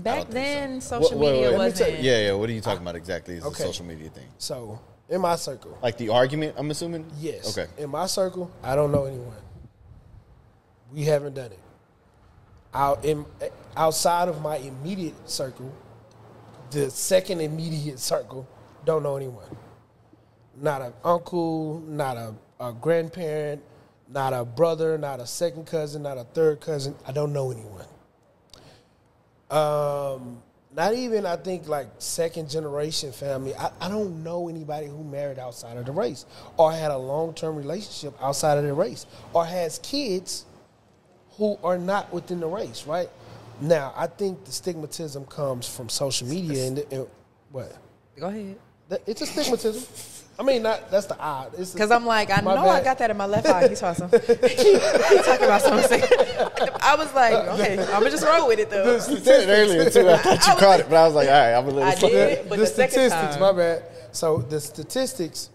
Back then, social media Let me wasn't. tell Yeah. What are you talking about exactly? Is Okay. a social media thing? So in my circle, Like the argument, I'm assuming? yes. Okay. In my circle, I don't know anyone. We haven't done it. Outside of my immediate circle, the second immediate circle, don't know anyone. Not an uncle, not a grandparent, not a brother, not a second cousin, not a third cousin. I don't know anyone. Not even, I think, like second generation family. I don't know anybody who married outside of the race or had a long-term relationship outside of the race or has kids who are not within the race, right? Now, I think the stigmatism comes from social media and what? Go ahead. It's a stigmatism. I mean, that's the odd. Because I'm like, I know My I bad. got that in my left eye. He's awesome. He's talking about something. I was like, okay, I'm going to just roll with it, though. You said it earlier, too. I thought you caught it, but I was like, all right, I'm going to I let it slide. did, but the the second statistics, time. my bad. So the statistics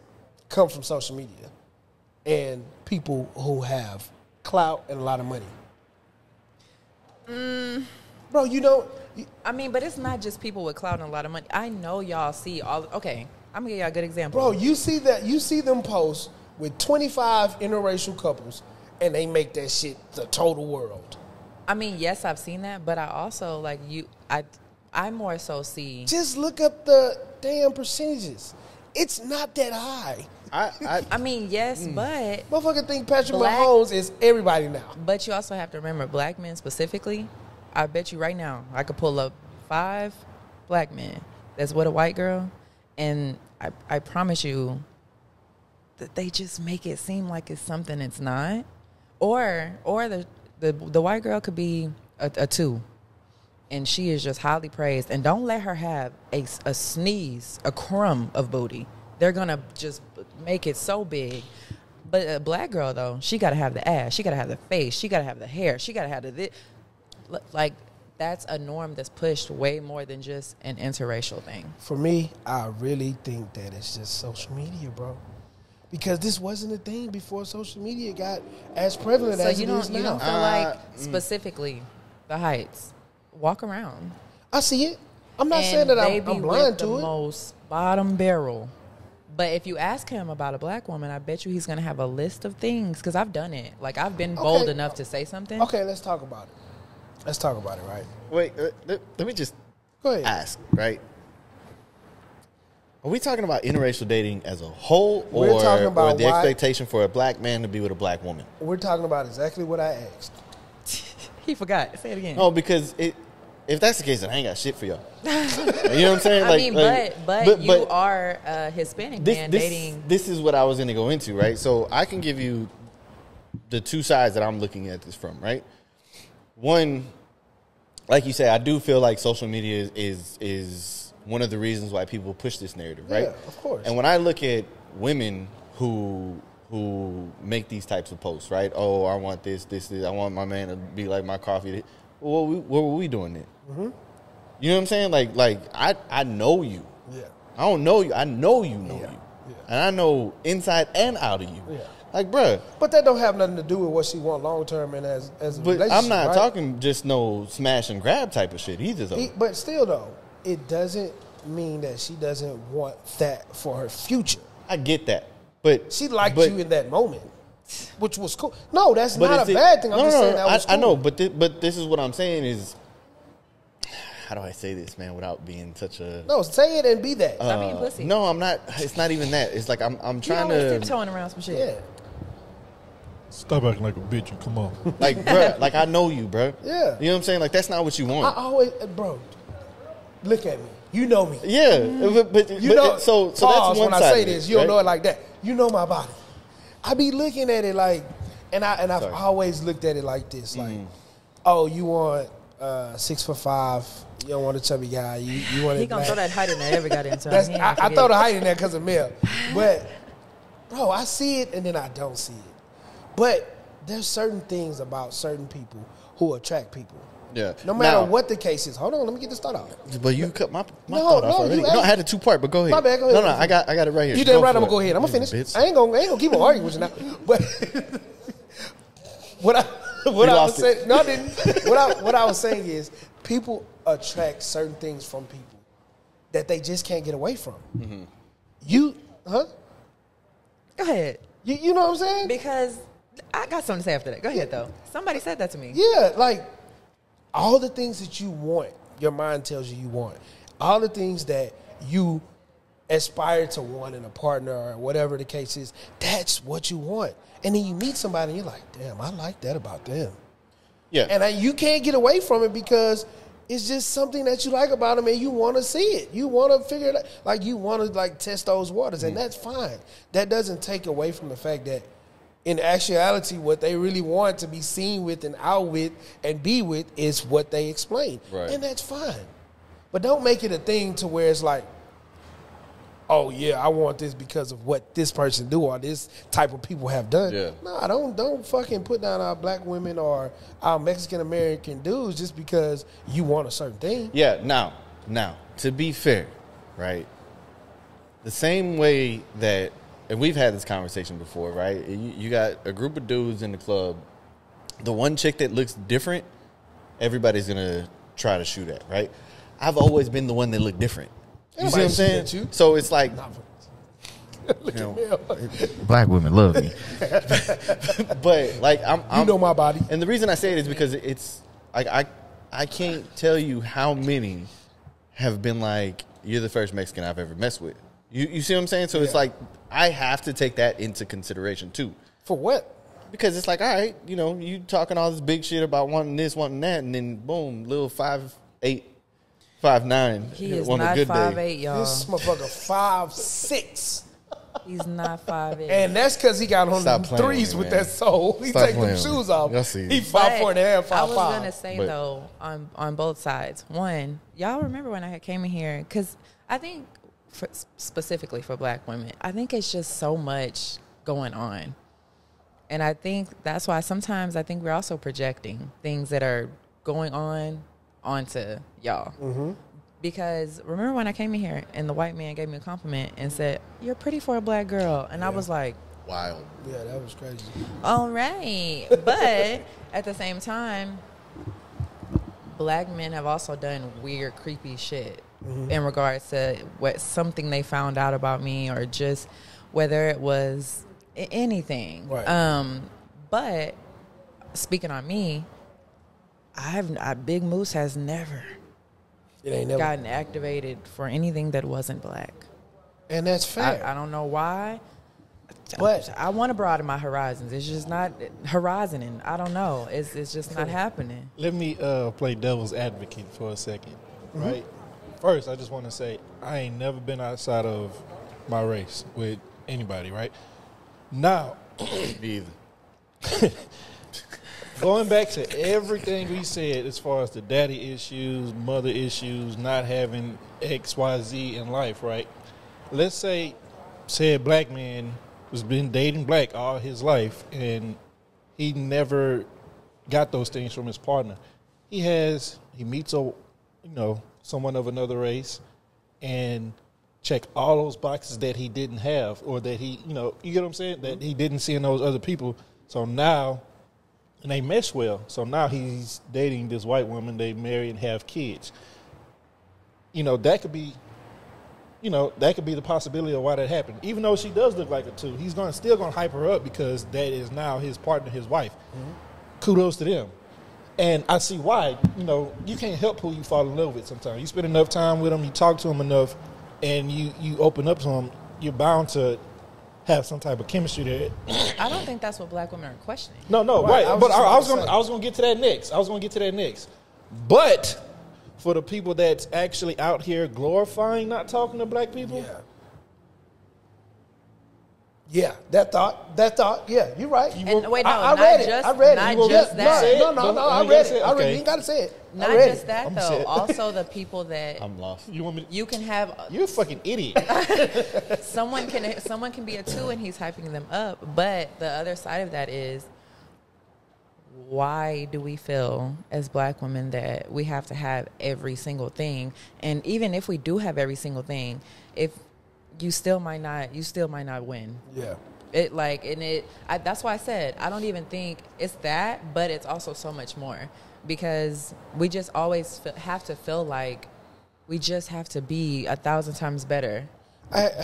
come from social media and people who have clout and a lot of money. Bro, you don't. I mean, but it's not just people with clout and a lot of money. I know y'all see all. Okay, I'm gonna give y'all a good example. Bro, you see them post with 25 interracial couples, and they make that shit the total world. I mean, yes, I've seen that, but I also like you. I more so see. Just look up the damn percentages. It's not that high. I mean, yes, but Motherfucker think Patrick Black- Mahomes is everybody now. but you also have to remember, black men specifically. I bet you right now, I could pull up 5 black men that's with a white girl, and I promise you that they just make it seem like it's something it's not, or the white girl could be a 2, and she is just highly praised, and don't let her have a sneeze, a crumb of booty, They're going to just make it so big. But a black girl, though, she got to have the ass. She got to have the face. She got to have the hair. She got to have the... Like, that's a norm that's pushed way more than just an interracial thing. For me, I really think that it's just social media, bro. Because this wasn't a thing before social media got as prevalent as it is now. You don't feel like, specifically, the heights. Walk around. I see it. I'm not saying that I'm blind to it. Most bottom barrel. But if you ask him about a black woman, I bet you he's going to have a list of things. Because I've done it. Like, I've been bold enough to say something. Okay, let's talk about it. Let's talk about it, right? Wait, let me just Go ahead. ask, right? Are we talking about interracial dating as a whole, or the expectation for a black man to be with a black woman? We're talking about exactly what I asked. He forgot. Say it again. No, because if that's the case, then I ain't got shit for y'all. You know what I'm saying? I mean, but you are a Hispanic man dating. This is what I was going to go into, right? So I can give you the two sides that I'm looking at this from, right? One, like you say, I do feel like social media is one of the reasons why people push this narrative, right? Yeah, of course. And when I look at women who make these types of posts, right? Oh, I want this. I want my man to be like my coffee. Well, what were we doing then? Mm-hmm. You know what I'm saying? Like I know you. Yeah. I don't know you. I know you know you. Yeah. And I know inside and out of you. Yeah. Like, bruh. But that don't have nothing to do with what she want long term and as a relationship. I'm not right? talking just no smash and grab type of shit either, though. But still, though, it doesn't mean that she doesn't want that for her future. I get that, but she liked you in that moment, which was cool. No, that's not a bad thing. I'm just saying that was cool. I know, but this is what I'm saying is, how do I say this, man, without being such a... No, say it and be that. Stop being pussy. No, I'm not. It's not even that. It's like I'm trying to... tiptoeing around some shit. Yeah. Stop acting like a bitch and come on. Like, bruh, like I know you, bruh. Yeah. You know what I'm saying? Like, that's not what you want. I always, bro, look at me. You know me. Yeah, but You know, so pause that's one when side I say of it, this. You don't right? know it like that. You know my body. I be looking at it like, and I've always looked at it like this. Like, oh, you want 6'5". You don't want a chubby guy. You want. He gonna throw that height in there every goddamn time. I throw the height in there because of male. But bro, I see it and then I don't see it. But there's certain things about certain people who attract people. Yeah. No matter what the case is. Hold on, let me get this thought out. But you cut my thought off already. No, I had a 2-part, but go ahead. My bad, go ahead. No, I got it right here. You did right. I'm gonna go ahead. I'm gonna finish. Bitch. I ain't gonna keep on arguing with you now. But what I was saying, no, I didn't. What I was saying is, people attract certain things from people that they just can't get away from. Mm-hmm. Go ahead. You know what I'm saying? Because I got something to say after that. Go ahead, though. Somebody said that to me. Yeah, like all the things that you want, your mind tells you want. All the things that you aspire to want in a partner or whatever the case is, that's what you want. And then you meet somebody and you're like, damn, I like that about them. Yeah. And you can't get away from it because it's just something that you like about them and you want to see it. You want to figure it out. Like, you want to, like, test those waters, and that's fine. That doesn't take away from the fact that in actuality, what they really want to be seen with and out with and be with is what they explain. Right. And that's fine. But don't make it a thing to where it's like, oh, yeah, I want this because of what this person do or this type of people have done. Yeah. No, don't fucking put down our black women or our Mexican-American dudes just because you want a certain thing. Yeah, now, to be fair, right, the same way that, and we've had this conversation before, right, you got a group of dudes in the club, the one chick that looks different, everybody's going to try to shoot at, right? I've always been the one that looked different. You see what I'm saying? So it's like, black women love me, but like you know my body, and the reason I say it is because it's like I can't tell you how many have been like, you're the first Mexican I've ever messed with. You see what I'm saying? So it's like I have to take that into consideration too. For what? Because it's like, all right, you talking all this big shit about wanting this, wanting that, and then boom, little 5'8", 5'9". He is on not a good 5'8", day. y'all. This motherfucker 5'6". He's not 5'8". And that's because he got on Stop the playing threes with with me, that soul. He Stop take them playing with shoes me. off. Y'all see He it. 5'4" and a half, 5'5". I was gonna say But- though, on both sides. One, y'all remember when I came in here? Because I think specifically for Black women, I think it's just so much going on. And I think that's why sometimes I think we're also projecting things that are going on onto y'all. Mm-hmm. Because remember when I came in here and the white man gave me a compliment and said, "You're pretty for a Black girl." And I was like, wild. Yeah, that was crazy. all right. But at the same time, Black men have also done weird, creepy shit in regards to something they found out about me, or just whether it was anything. Right. But speaking on me, Big Moose has never It ain't never. gotten activated for anything that wasn't Black. And that's fair. I don't know why. But I want to broaden my horizons. It's just not horizoning. I don't know. It's just not happening. Let me play devil's advocate for a second, right? First, I just want to say I ain't never been outside of my race with anybody, right? Now, Me either. going back to everything we said as far as the daddy issues, mother issues, not having X, Y, Z in life, right? Let's say said Black man was been dating Black all his life and he never got those things from his partner. He meets someone of another race and check all those boxes that he didn't have, or that he, you get what I'm saying? That he didn't see in those other people. So now, and they mesh well. So now he's dating this white woman, they marry and have kids. That could be, that could be the possibility of why that happened. Even though she does look like a two, he's still going to hype her up because that is now his partner, his wife. Mm-hmm. Kudos to them. And I see why. You can't help who you fall in love with sometimes. You spend enough time with them, you talk to them enough, and you open up to them, you're bound to have some type of chemistry there. I don't think that's what Black women are questioning. No, right. I was going to get to that next. But for the people that's actually out here glorifying not talking to Black people, yeah, that thought. Yeah, you're right. I read it. I read it. Not just that. No, I read it. I read it. You ain't got to say it. Not just that, though. Also, the people that I'm lost. You can have. You're a fucking idiot. Someone can be a two and he's hyping them up, but the other side of that is, why do we feel as Black women that we have to have every single thing? And even if we do have every single thing, if you still might not win. Yeah. That's why I said I don't even think it's that, but it's also so much more, because we just always have to feel like we just have to be 1,000 times better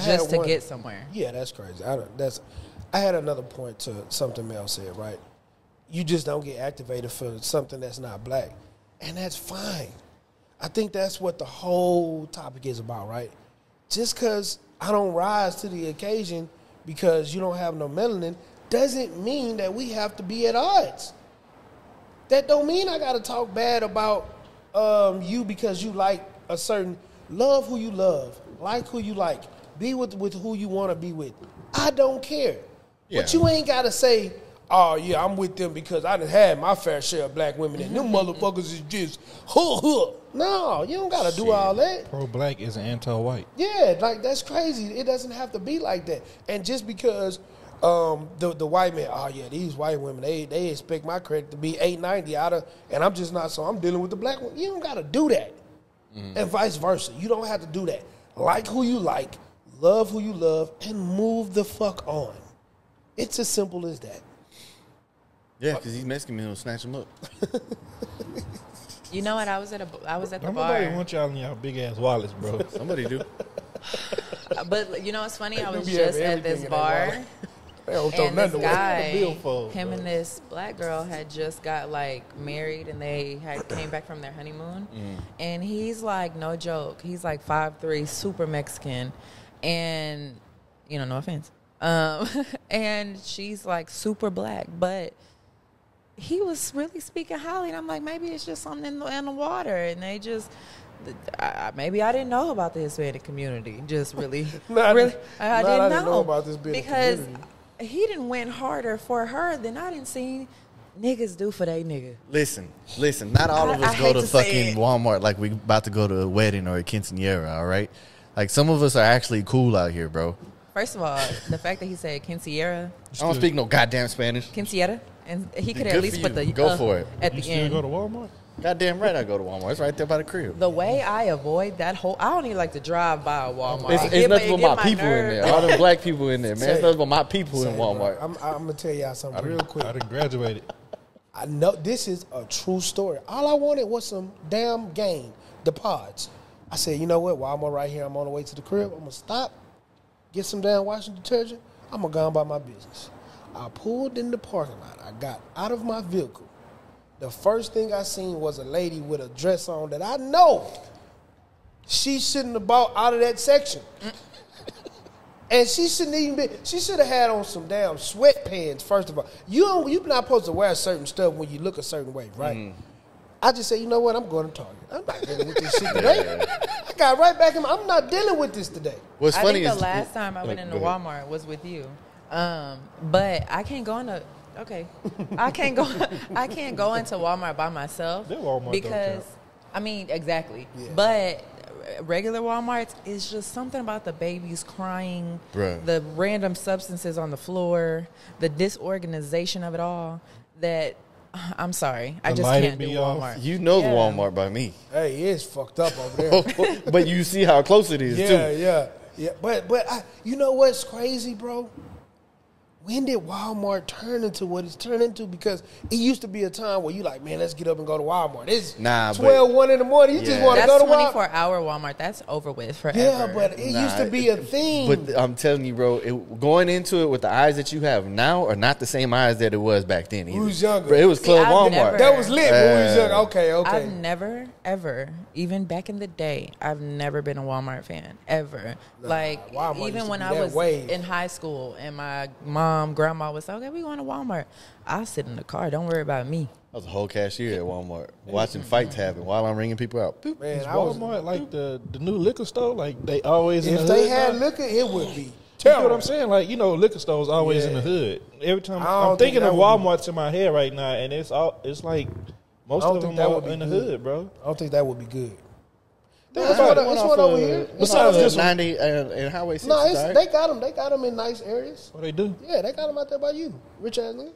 just to get somewhere. Yeah, that's crazy. I had another point to something Mel said, right? You just don't get activated for something that's not Black, and that's fine. I think that's what the whole topic is about, right? Just because I don't rise to the occasion because you don't have no melanin doesn't mean that we have to be at odds. That don't mean I got to talk bad about you because you like a certain, love who you love, like who you like, be with who you want to be with. I don't care. Yeah. But you ain't got to say, oh, yeah, I'm with them because I done had my fair share of Black women and them motherfuckers is just, No, you don't got to do all that. Pro-Black is anti-white. Yeah, that's crazy. It doesn't have to be like that. And just because the white man, oh, yeah, these white women, they expect my credit to be 890 and I'm just not, so I'm dealing with the Black one. You don't got to do that. Mm-hmm. And vice versa. You don't have to do that. Like who you like, love who you love, and move the fuck on. It's as simple as that. Yeah, because he's Mexican men will snatch him up. You know what? I was at the bar. Nobody want y'all in y'all big ass wallets, bro. Somebody do. But you know what's funny? I was just at this bar, and this guy, him and this Black girl had just got married, and they came back from their honeymoon. And he's no joke, he's 5'3", super Mexican, and no offense. And she's super Black, but he was really speaking highly, and I'm like, maybe it's just something in the water, and they just, maybe I didn't know about the Hispanic community, just really, I didn't know about this because community. He didn't went harder for her than I didn't see niggas do for they nigga. Listen, not all of us go to fucking Walmart like we about to go to a wedding or a quinceañera, all right? Like, some of us are actually cool out here, bro. First of all, the fact that he said quinceañera, I don't speak no goddamn Spanish. quinceañera, and he could Good at least for put you. the Go for it. at You the still end. go to Walmart? Goddamn right I go to Walmart. It's right there by the crib. The way I avoid that whole, I don't even like to drive by a Walmart. It's nothing but my people in nerves. there. All them black people in there, man. It's nothing but my people in Say, Walmart. bro, I'm gonna tell y'all something real quick. I done graduated. I know this is a true story. All I wanted was some damn game, the pods. I said, you know what? While I'm right here, I'm on the way to the crib. I'm gonna stop, get some damn washing detergent. I'm gonna go about my business. I pulled in the parking lot. I got out of my vehicle. The first thing I seen was a lady with a dress on that I know she shouldn't have bought out of that section. And she shouldn't even be. She should have had on some damn sweatpants. First of all, you're not supposed to wear certain stuff when you look a certain way, right? I just said, you know what? I'm going to Target. I'm not dealing with this shit today. I got right back in. I'm not dealing with this today. What's I funny think is the last time I went into go ahead. Walmart was with you, but I can't go into. Okay, I can't go. I can't go into Walmart by myself That Walmart don't because count. I mean exactly. Yeah. But regular Walmarts is just something about the babies crying, Bruh. the random substances on the floor, the disorganization of it all. That I'm sorry, I The just lighting can't do be off. Walmart. You know Yeah. the Walmart by me. Hey, it's fucked up over there. But you see how close it is, too. Yeah. But you know what's crazy, bro? When did Walmart turn into what it's turned into? Because it used to be a time where you like, man, let's get up and go to Walmart. It's Nah, but- 12, 1 in the morning. You just Yeah. want to That's go to Walmart. 24-hour Walmart. That's over with forever. Yeah, but it Nah, used to be a thing. But I'm telling you, bro, going into it with the eyes that you have now are not the same eyes that it was back then. Either. We was younger. Bro, it was See, Club I've Walmart. never- that was lit when we was young. Okay. I've never, ever, even back in the day, I've never been a Walmart fan, ever. Like, Walmart used even to when be I that was wave. in high school and my grandma was like, okay, we going to Walmart. I'll sit in the car. Don't worry about me. I was a whole cashier at Walmart watching fights happen while I'm ringing people out. Boop. Man, Is I was. Walmart like the new liquor store? Like, they always in If the they hood had now? liquor, it would be You know terrible. what I'm saying? Like, liquor stores always in Yeah. the hood. Every time I don't I'm thinking think of that would be- Walmart's in my head right now, and it's like most I don't of think them that are would be in the good. hood, bro. I don't think that would be good. Think It's about one, it. it's one over here. Besides this one. 90 and Highway 6. No, right? they got them. They got them in nice areas. What they do? Yeah, they got them out there by you, rich ass nigga.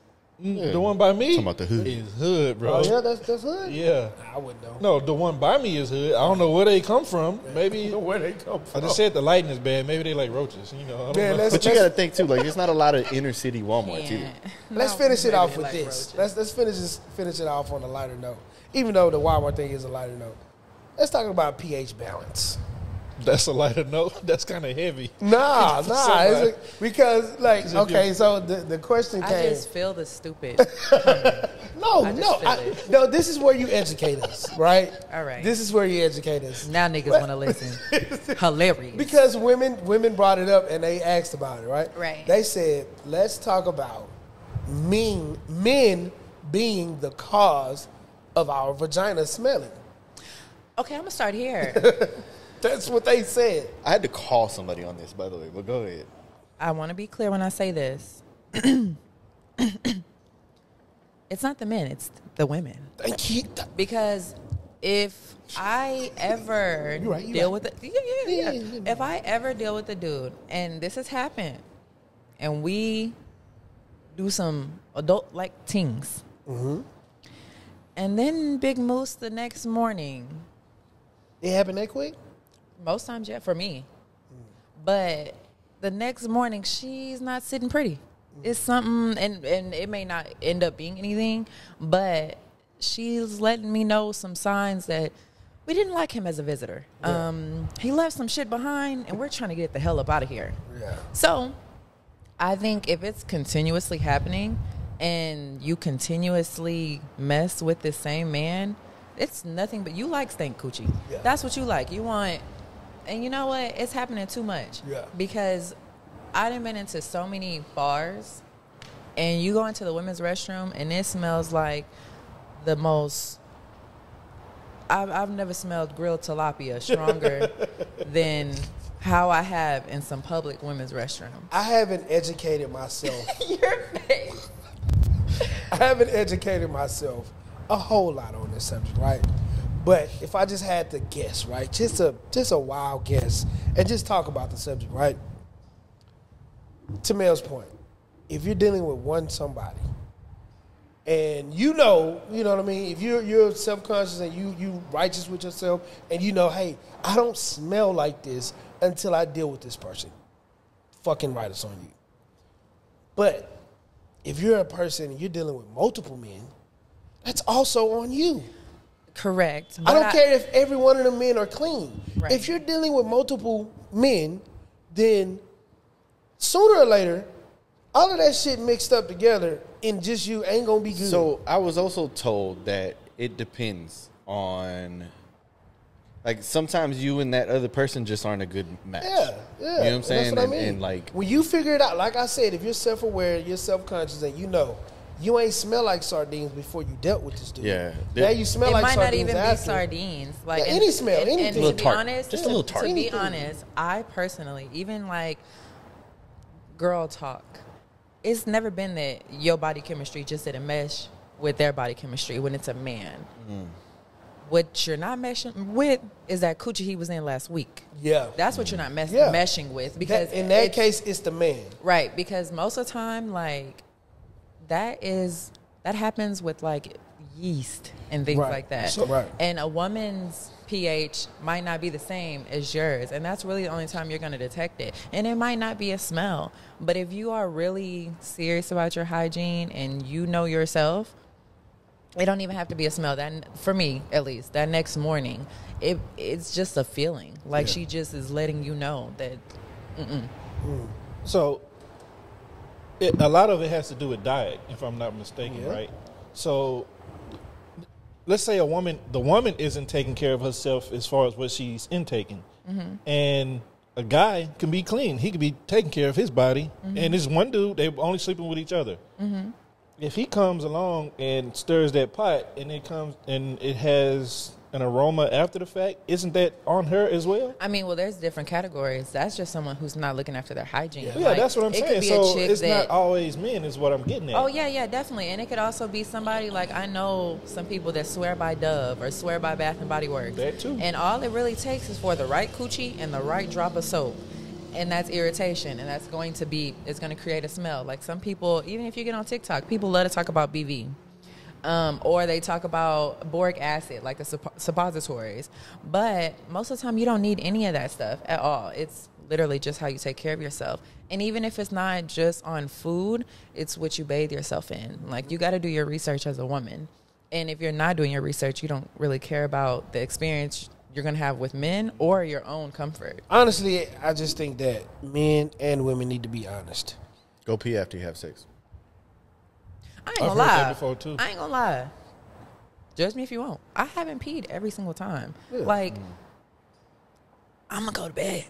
The one by me Talking about the hood. is hood, bro. Oh yeah, that's hood. Yeah. I wouldn't know. No, the one by me is hood. I don't know where they come from. Maybe Where they come I from? just said the lighting is bad. Maybe they like roaches. I don't Man, know. let's But you got to think, too, like, there's not a lot of inner city Walmarts either. let's finish it off with this. Let's finish it off on a lighter note. Even though the Walmart thing is a lighter note, let's talk about pH balance. That's a lighter note. That's kind of heavy. Nah, Somebody. because like okay, so the question I came. just feel the stupid. No, I just no, feel it. no. This is where you educate us, right? All right. This is where you educate us. Now niggas want to listen. Hilarious. Because women brought it up and they asked about it, right? Right. They said, let's talk about men being the cause of our vagina smelling. Okay, I'm gonna start here. That's what they said. I had to call somebody on this, by the way, but go ahead. I want to be clear when I say this. It's not the men, it's the women. Thank you. Because if I ever You right, you deal right. with it, Yeah. if I ever deal with a dude, and this has happened, and we do some adult like things, and then Big Moose the next morning, It happened that quick? most times, yeah, for me, but the next morning she's not sitting pretty. It's something, and it may not end up being anything, but she's letting me know some signs that we didn't like him as a visitor. Yeah. He left some shit behind, and we're trying to get the hell up out of here. Yeah. So I think if it's continuously happening and you continuously mess with the same man, it's nothing but you like stank coochie. Yeah. That's what you like. You want, and you know what? It's happening too much. Yeah. Because I done been into so many bars, and you go into the women's restroom, and it smells like the most. I've never smelled grilled tilapia stronger than how I have in some public women's restrooms. I haven't educated myself. Your face. I haven't educated myself a whole lot on this subject, right? But if I just had to guess, right, just a wild guess, and just talk about the subject, right? To Mel's point, if you're dealing with somebody, and you know what I mean, if you're self-conscious and you righteous with yourself, and you know, hey, I don't smell like this until I deal with this person, fucking right, it's on you. But if you're a person and you're dealing with multiple men, that's also on you. Correct. I don't care if every one of them men are clean. Right. If you're dealing with multiple men, then sooner or later, all of that shit mixed up together and just you ain't gonna be good. So I was also told that it depends on, like, sometimes you and that other person just aren't a good match. Yeah. You know what I'm saying? That's what I mean. And like, when you figure it out, like I said, if you're self-aware, you're self-conscious, and you know you ain't smell like sardines before you dealt with this dude. Yeah. Now you smell It like might not sardines even be after. sardines. Like Yeah, any smell, anything. And A to little be tart. honest, Just a little tart. To be Anything. honest, I personally, even like girl talk, it's never been that your body chemistry just didn't mesh with their body chemistry when it's a man. What you're not meshing with is that coochie he was in last week. Yeah. That's what you're not Yeah. meshing with, because In that it's- case, it's the man. right? Because most of the time, like that happens with like yeast and things Right. like that. So- right. And a woman's pH might not be the same as yours, and that's really the only time you're going to detect it. And it might not be a smell, but if you are really serious about your hygiene and you know yourself, it don't even have to be a smell. That, for me at least, that next morning, it's just a feeling. Like she just is letting you know that. So, a lot of it has to do with diet, if I'm not mistaken, Yeah. right? So, let's say the woman isn't taking care of herself as far as what she's intaking, and a guy can be clean. He could be taking care of his body, and this one dude, they only sleeping with each other. If he comes along and stirs that pot, and it has an aroma after the fact, isn't that on her as well? I mean, well, there's different categories. That's just someone who's not looking after their hygiene. Yeah, Like, that's what I'm it saying. could be a So chick it's that, not always men, is what I'm getting at. oh yeah, definitely. And it could also be somebody, like, I know some people that swear by Dove or swear by Bath and Body Works. That too. And all it really takes is for the right coochie and the right drop of soap. And that's irritation, and it's going to create a smell. Like some people, even if you get on TikTok, people love to talk about BV. Or they talk about boric acid, like the suppositories. But most of the time, you don't need any of that stuff at all. It's literally just how you take care of yourself. And even if it's not just on food, it's what you bathe yourself in. Like, you got to do your research as a woman. And if you're not doing your research, you don't really care about the experience you're going to have with men or your own comfort. Honestly, I just think that men and women need to be honest. go pee after you have sex. I ain't I've gonna heard that lie. before, too. I ain't gonna lie. Judge me if you want. I haven't peed every single time. Like, I'm gonna go to bed.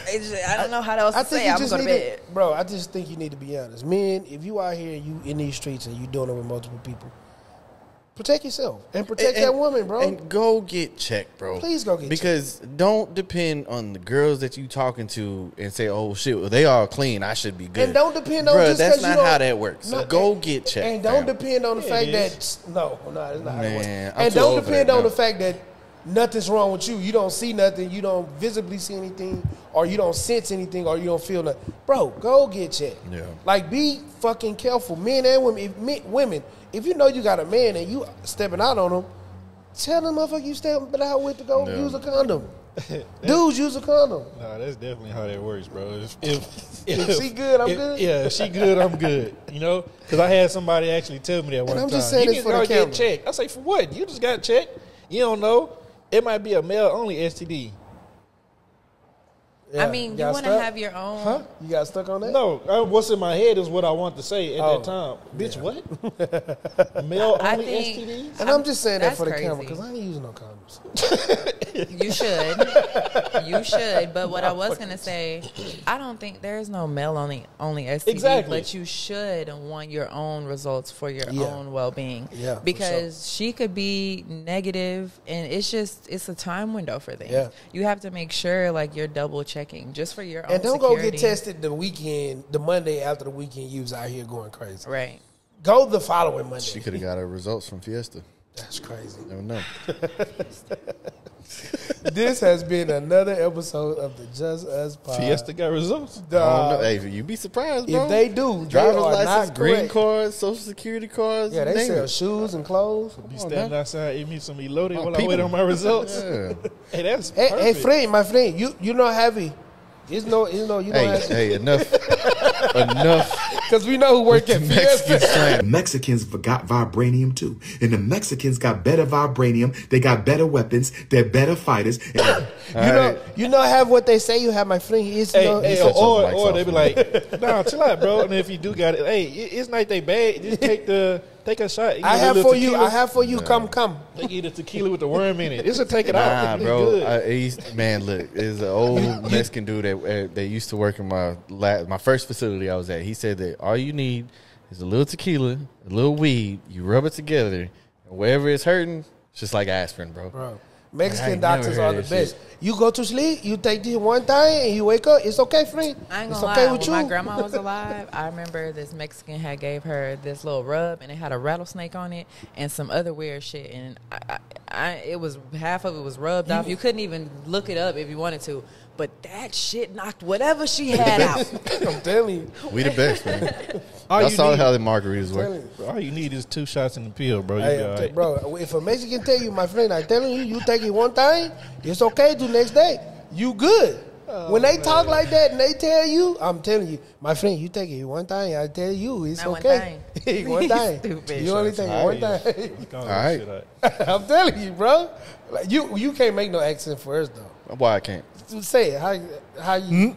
I don't know how else to say. I'm gonna go to bed. Bro, I just think you need to be honest. Men, if you out here, you in these streets and you doing it with multiple people, protect yourself and protect that woman, bro. And go get checked, bro. Please go get because don't depend on the girls that you talking to and say, "Oh shit, well, they all clean. I should be good." And don't depend on Bruh, just that's 'cause you not don't- how that works. So No, go get checked. And don't fam. depend on the fact it that is. it's not how it works. Man, I'm And too don't old for depend that on now. the fact that nothing's wrong with you. You don't see nothing. You don't visibly see anything, or you don't sense anything, or you don't feel nothing. Bro, go get checked. Yeah. Like, be fucking careful, men and women. If you know you got a man and you stepping out on him, tell them motherfucker you stepping out with to go Yeah. use a condom. Dudes, use a condom. No, that's definitely how that works, bro. If she good, I'm good? Yeah, if she good, I'm good. You know, because I had somebody actually tell me that one I'm time. just saying you this need for to the go camera. get checked. I say, for what? You just got checked. You don't know. It might be a male only STD. Yeah. I mean, you got want to stuck? have your own. Huh? You got stuck on that? No, what's in my head is what I want to say at Oh, that time. Bitch, yeah. what? Male I only think- STDs? And I'm just saying that That's for the crazy. camera because I ain't using no condoms. You should. You should. But what I was going to say, I don't think there's no male only STD. Exactly. But you should want your own results for your Yeah. own well-being. Yeah, for Because she could be negative, and it's a time window for things. Yeah. You have to make sure, like, you're double checking just for your own And don't security. go get tested the Monday after the weekend you was out here going crazy. Right. Go the following Monday. She could have got her results from Fiesta. That's crazy. Never know. This has been another episode of the Just Us Pod. Fiesta got results. I don't know. Hey, you be surprised, bro. If they do, driver's they are license, not green correct. cards, social security cards. Yeah, they name sell it. shoes and clothes. Be standing outside, eat me some elote while I people. wait on my results. Yeah. Hey, that's Hey, perfect. friend, my friend, you know heavy. You know Hey, enough. because we know who work at Mexican Fiesta. slang. The Mexicans got vibranium too. And the Mexicans got better vibranium. They got better weapons. They're better fighters. And You know have what they say. You have my friend. He's Hey, he's such a or mics they off, be like, "Nah, chill out, bro." And if you do got it, hey, it's not they bad. Just take a shot. I have for you. I have for you. Come. They eat a tequila with the worm in it. It's a take it Nah, out. It's bro. good. Man, look, there's an old Mexican dude that used to work in my first facility I was at. He said that all you need is a little tequila, a little weed. You rub it together, and wherever it's hurting, it's just like aspirin, bro. Bro, I Mexican ain't doctors never are heard the that best. shit. You go to sleep, you take this one time, and you wake up. It's okay, friend. I ain't It's gonna okay lie. with When you. my grandma was alive, I remember this Mexican had gave her this little rub, and it had a rattlesnake on it and some other weird shit. And it was half of it was rubbed off. You couldn't even look it up if you wanted to. But that shit knocked whatever she had out. I'm telling you. We the best, man. All Y'all you saw need- how the margaritas Telling work. you. All you need is 2 shots in the pill, bro. You Hey, be all right. bro, if a Mexican tell you, my friend, I'm telling you, you take it one time, it's okay the next day. You good. When they talk like that and they tell you, I'm telling you, my friend, you take it one time, I tell you, it's Not one okay. One time. Stupid. You only take it one time. All right. I'm telling you, bro. Like, you can't make no accent for us, though. Why I can't? Say it. How you...